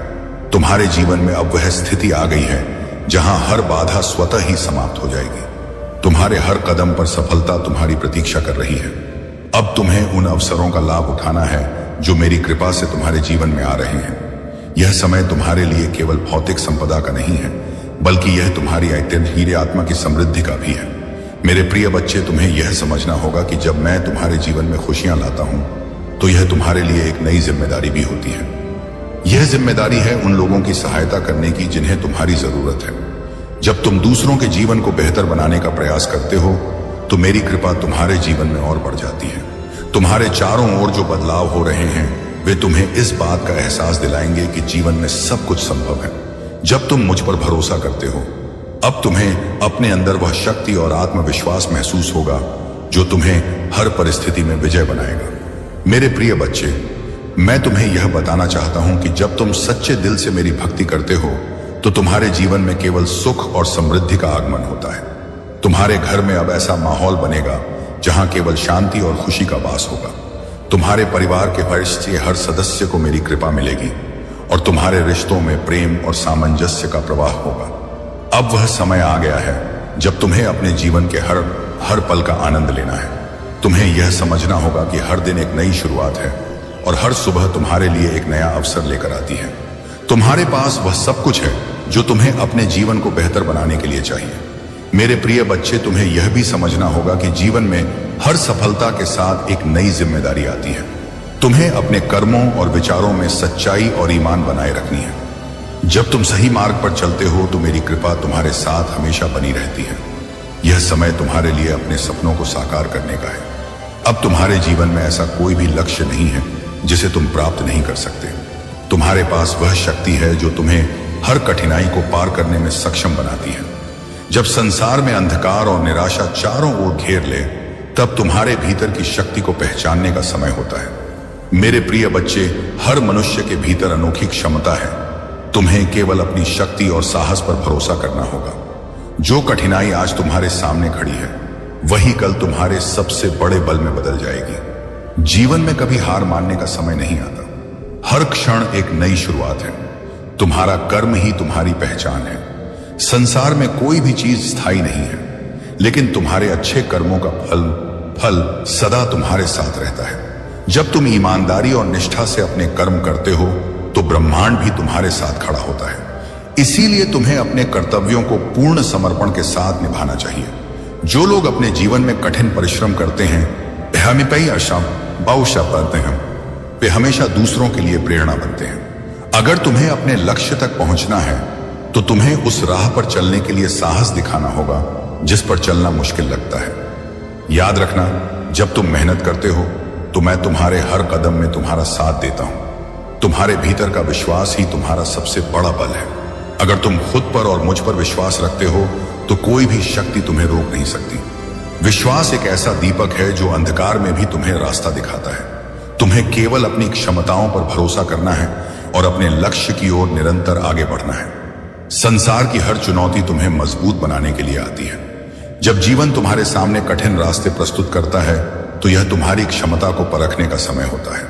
S1: तुम्हारे जीवन में अब वह स्थिति आ गई है जहां हर बाधा स्वतः ही समाप्त हो जाएगी। तुम्हारे हर कदम पर सफलता तुम्हारी प्रतीक्षा कर रही है। अब तुम्हें उन अवसरों का लाभ उठाना है जो मेरी कृपा से तुम्हारे जीवन में आ रहे हैं। यह समय तुम्हारे लिए केवल भौतिक संपदा का नहीं है, बल्कि यह तुम्हारी अत्यंत आत्मा की समृद्धि का भी है। मेरे प्रिय बच्चे, तुम्हें यह समझना होगा कि जब मैं तुम्हारे जीवन में खुशियां लाता हूं तो यह तुम्हारे लिए एक नई जिम्मेदारी भी होती है। यह जिम्मेदारी है उन लोगों की सहायता करने की जिन्हें तुम्हारी जरूरत है। जब तुम दूसरों के जीवन को बेहतर बनाने का प्रयास करते हो तो मेरी कृपा तुम्हारे जीवन में और बढ़ जाती है। तुम्हारे चारों ओर जो बदलाव हो रहे हैं वे तुम्हें इस बात का एहसास दिलाएंगे कि जीवन में सब कुछ संभव है जब तुम मुझ पर भरोसा करते हो। अब तुम्हें अपने अंदर वह शक्ति और आत्मविश्वास महसूस होगा जो तुम्हें हर परिस्थिति में विजय बनाएगा। मेरे प्रिय बच्चे, मैं तुम्हें यह बताना चाहता हूं कि जब तुम सच्चे दिल से मेरी भक्ति करते हो तो तुम्हारे जीवन में केवल सुख और समृद्धि का आगमन होता है। तुम्हारे घर में अब ऐसा माहौल बनेगा जहां केवल शांति और खुशी का वास होगा। तुम्हारे परिवार के हर सदस्य को मेरी कृपा मिलेगी और तुम्हारे रिश्तों में प्रेम और सामंजस्य का प्रवाह होगा। अब वह समय आ गया है जब तुम्हें अपने जीवन के हर पल का आनंद लेना है। तुम्हें यह समझना होगा कि हर दिन एक नई शुरुआत है और हर सुबह तुम्हारे लिए एक नया अवसर लेकर आती है। तुम्हारे पास वह सब कुछ है जो तुम्हें अपने जीवन को बेहतर बनाने के लिए चाहिए। मेरे प्रिय बच्चे, तुम्हें यह भी समझना होगा कि जीवन में हर सफलता के साथ एक नई जिम्मेदारी आती है। तुम्हें अपने कर्मों और विचारों में सच्चाई और ईमान बनाए रखनी है। जब तुम सही मार्ग पर चलते हो तो मेरी कृपा तुम्हारे साथ हमेशा बनी रहती है। यह समय तुम्हारे लिए अपने सपनों को साकार करने का है। अब तुम्हारे जीवन में ऐसा कोई भी लक्ष्य नहीं है जिसे तुम प्राप्त नहीं कर सकते। तुम्हारे पास वह शक्ति है जो तुम्हें हर कठिनाई को पार करने में सक्षम बनाती है। जब संसार में अंधकार और निराशा चारों ओर घेर ले, तब तुम्हारे भीतर की शक्ति को पहचानने का समय होता है। मेरे प्रिय बच्चे, हर मनुष्य के भीतर अनोखी क्षमता है तुम्हें केवल अपनी शक्ति और साहस पर भरोसा करना होगा। जो कठिनाई आज तुम्हारे सामने खड़ी है वही कल तुम्हारे सबसे बड़े बल में बदल जाएगी। जीवन में कभी हार मानने का समय नहीं आता। हर क्षण एक नई शुरुआत है। तुम्हारा कर्म ही तुम्हारी पहचान है। संसार में कोई भी चीज स्थायी नहीं है, लेकिन तुम्हारे अच्छे कर्मों का फल सदा तुम्हारे साथ रहता है। जब तुम ईमानदारी और निष्ठा से अपने कर्म करते हो तो ब्रह्मांड भी तुम्हारे साथ खड़ा होता है। इसीलिए तुम्हें अपने कर्तव्यों को पूर्ण समर्पण के साथ निभाना चाहिए। जो लोग अपने जीवन में कठिन परिश्रम करते हैं वे हमेशा दूसरों के लिए प्रेरणा बनते हैं। अगर तुम्हें अपने लक्ष्य तक पहुंचना है तो तुम्हें उस राह पर चलने के लिए साहस दिखाना होगा जिस पर चलना मुश्किल लगता है। याद रखना, जब तुम मेहनत करते हो तो मैं तुम्हारे हर कदम में तुम्हारा साथ देता हूं। तुम्हारे भीतर का विश्वास ही तुम्हारा सबसे बड़ा बल है। अगर तुम खुद पर और मुझ पर विश्वास रखते हो तो कोई भी शक्ति तुम्हें रोक नहीं सकती। विश्वास एक ऐसा दीपक है जो अंधकार में भी तुम्हें रास्ता दिखाता है। तुम्हें केवल अपनी क्षमताओं पर भरोसा करना है और अपने लक्ष्य की ओर निरंतर आगे बढ़ना है। संसार की हर चुनौती तुम्हें मजबूत बनाने के लिए आती है। जब जीवन तुम्हारे सामने कठिन रास्ते प्रस्तुत करता है तो यह तुम्हारी क्षमता को परखने का समय होता है।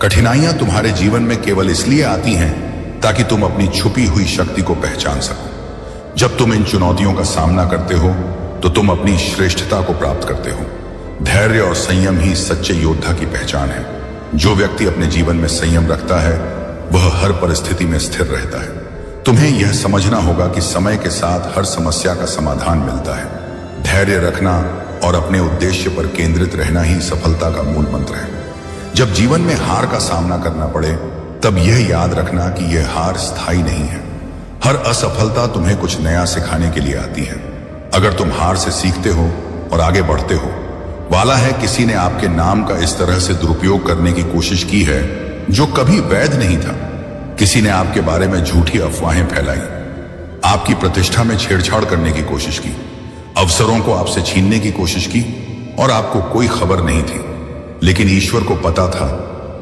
S1: कठिनाइयां तुम्हारे जीवन में केवल इसलिए आती हैं ताकि तुम अपनी छुपी हुई शक्ति को पहचान सको। जब तुम इन चुनौतियों का सामना करते हो तो तुम अपनी श्रेष्ठता को प्राप्त करते हो। धैर्य और संयम ही सच्चे योद्धा की पहचान है। जो व्यक्ति अपने जीवन में संयम रखता है वह हर परिस्थिति में स्थिर रहता है। तुम्हें यह समझना होगा कि समय के साथ हर समस्या का समाधान मिलता है। धैर्य रखना और अपने उद्देश्य पर केंद्रित रहना ही सफलता का मूल मंत्र है। जब जीवन में हार का सामना करना पड़े तब यह याद रखना कि यह हार स्थायी नहीं है। हर असफलता तुम्हें कुछ नया सिखाने के लिए आती है। अगर तुम हार से सीखते हो और आगे बढ़ते हो, वाला है किसी ने आपके नाम का इस तरह से दुरुपयोग करने की कोशिश की है जो कभी वैध नहीं था। किसी ने आपके बारे में झूठी अफवाहें फैलाई, आपकी प्रतिष्ठा में छेड़छाड़ करने की कोशिश की, अवसरों को आपसे छीनने की कोशिश की और आपको कोई खबर नहीं थी। लेकिन ईश्वर को पता था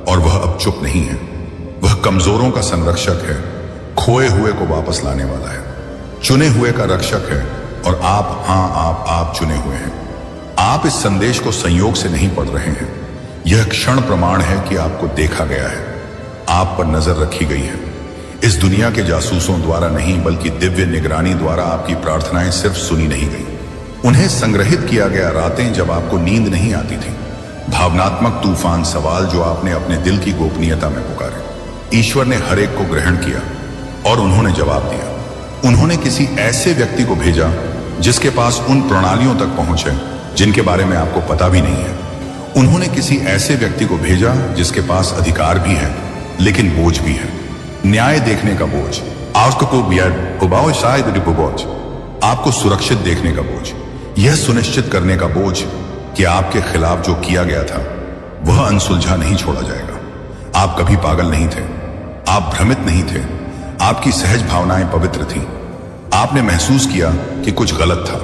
S1: और वह अब चुप नहीं है। वह कमजोरों का संरक्षक है, खोए हुए को वापस लाने वाला है, चुने हुए का रक्षक है और आप चुने हुए हैं। आप इस संदेश को संयोग से नहीं पढ़ रहे हैं। यह क्षण प्रमाण है कि आपको देखा गया है, आप पर नजर रखी गई है। इस दुनिया के जासूसों द्वारा नहीं बल्कि दिव्य निगरानी द्वारा आपकी प्रार्थनाएं सिर्फ सुनी नहीं गई, उन्हें संग्रहित किया गया। रातें जब आपको नींद नहीं आती थी, भावनात्मक तूफान सवाल जो आपने अपने दिल की गोपनीयता में पुकारे, ईश्वर ने हर एक को ग्रहण किया और उन्होंने जवाब दिया। उन्होंने किसी ऐसे व्यक्ति को भेजा जिसके पास उन प्रणालियों तक पहुंच है जिनके बारे में आपको पता भी नहीं है। उन्होंने किसी ऐसे व्यक्ति को भेजा जिसके पास अधिकार भी है लेकिन बोझ भी है। न्याय देखने का बोझ, आपको सुरक्षित देखने का बोझ, यह सुनिश्चित करने का बोझ कि आपके खिलाफ जो किया गया था वह अनसुलझा नहीं छोड़ा जाएगा। आप कभी पागल नहीं थे, आप भ्रमित नहीं थे, आपकी सहज भावनाएं पवित्र थीं। आपने महसूस किया कि कुछ गलत था,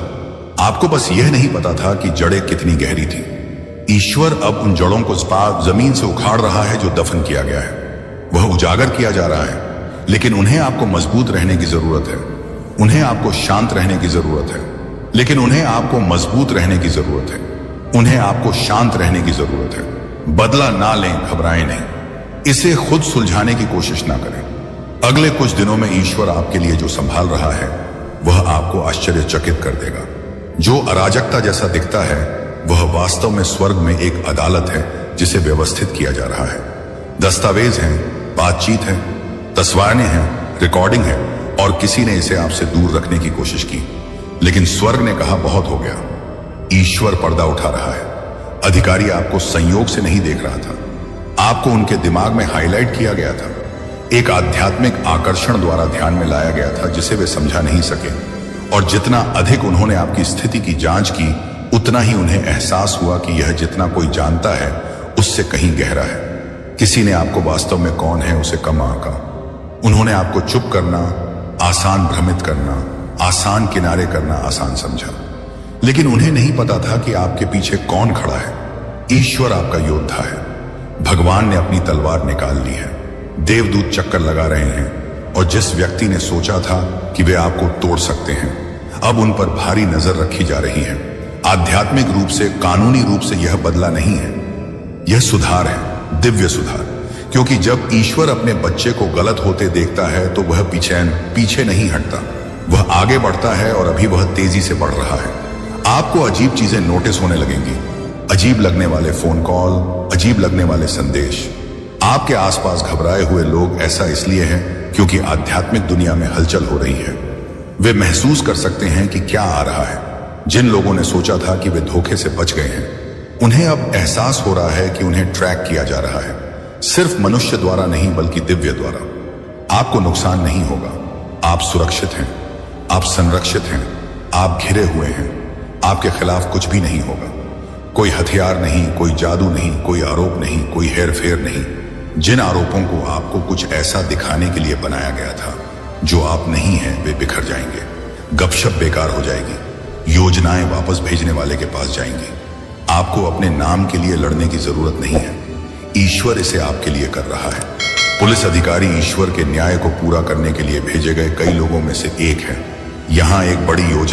S1: आपको बस यह नहीं पता था कि जड़ें कितनी गहरी थी। ईश्वर अब उन जड़ों को जमीन से उखाड़ रहा है जो दफन किया गया है। वह उजागर किया जा रहा है, लेकिन उन्हें आपको मजबूत रहने की जरूरत है। उन्हें आपको शांत रहने की जरूरत है, लेकिन उन्हें आपको मजबूत रहने की जरूरत है। उन्हें आपको शांत रहने की जरूरत है। बदला ना लें, घबराएं नहीं, इसे खुद सुलझाने की कोशिश ना करें। अगले कुछ दिनों में ईश्वर आपके लिए जो संभाल रहा है वह आपको आश्चर्यचकित कर देगा। जो अराजकता जैसा दिखता है वह वास्तव में स्वर्ग में एक अदालत है जिसे व्यवस्थित किया जा रहा है। दस्तावेज हैं, बातचीत है, तस्वीरें हैं, रिकॉर्डिंग है और किसी ने इसे आपसे दूर रखने की कोशिश की, लेकिन स्वर्ग ने कहा बहुत हो गया। ईश्वर पर्दा उठा रहा है। अधिकारी आपको संयोग से नहीं देख रहा था, आपको उनके दिमाग में हाईलाइट किया गया था। एक आध्यात्मिक आकर्षण द्वारा ध्यान में लाया गया था जिसे वे समझा नहीं सके, और जितना अधिक उन्होंने आपकी स्थिति की जांच की उतना ही उन्हें एहसास हुआ कि यह जितना कोई जानता है उससे कहीं गहरा है। किसी ने आपको वास्तव में कौन है उसे कम आंका। उन्होंने आपको चुप करना आसान, भ्रमित करना आसान, किनारे करना आसान समझा, लेकिन उन्हें नहीं पता था कि आपके पीछे कौन खड़ा है। ईश्वर आपका योद्धा है। भगवान ने अपनी तलवार निकाल ली है, देवदूत चक्कर लगा रहे हैं और जिस व्यक्ति ने सोचा था कि वे आपको तोड़ सकते हैं, अब उन पर भारी नजर रखी जा रही है। आध्यात्मिक रूप से, कानूनी रूप से यह बदला नहीं है, यह सुधार है, दिव्य सुधार। क्योंकि जब ईश्वर अपने बच्चे को गलत होते देखता है तो वह पीछे नहीं हटता, वह आगे बढ़ता है, और अभी वह तेजी से बढ़ रहा है। आपको अजीब चीजें नोटिस होने लगेंगी, अजीब लगने वाले फोन कॉल, अजीब लगने वाले संदेश। आपके आसपास घबराए हुए लोग ऐसा इसलिए हैं क्योंकि आध्यात्मिक दुनिया में हलचल हो रही है। वे महसूस कर सकते हैं कि क्या आ रहा है। जिन लोगों ने सोचा था कि वे धोखे से बच गए हैं, उन्हें अब एहसास हो रहा है कि उन्हें ट्रैक किया जा रहा है, सिर्फ मनुष्य द्वारा नहीं बल्कि दिव्य द्वारा। आपको नुकसान नहीं होगा, आप सुरक्षित हैं, आप संरक्षित हैं, आप घिरे हुए हैं, आपके खिलाफ कुछ भी नहीं होगा। कोई हथियार नहीं, कोई जादू नहीं, कोई आरोप नहीं, कोई हेरफेर नहीं। जिन आरोपों को आपको कुछ ऐसा दिखाने के लिए बनाया गया था जो आप नहीं हैं, वे बिखर जाएंगे। गपशप बेकार हो जाएगी, योजनाएं वापस भेजने वाले के पास जाएंगी। आपको अपने नाम के लिए लड़ने की जरूरत नहीं है, ईश्वर इसे आपके लिए कर रहा है। पुलिस अधिकारी ईश्वर के न्याय को पूरा करने के लिए भेजे गए कई लोगों में से एक है। यहां एक बड़ी योजना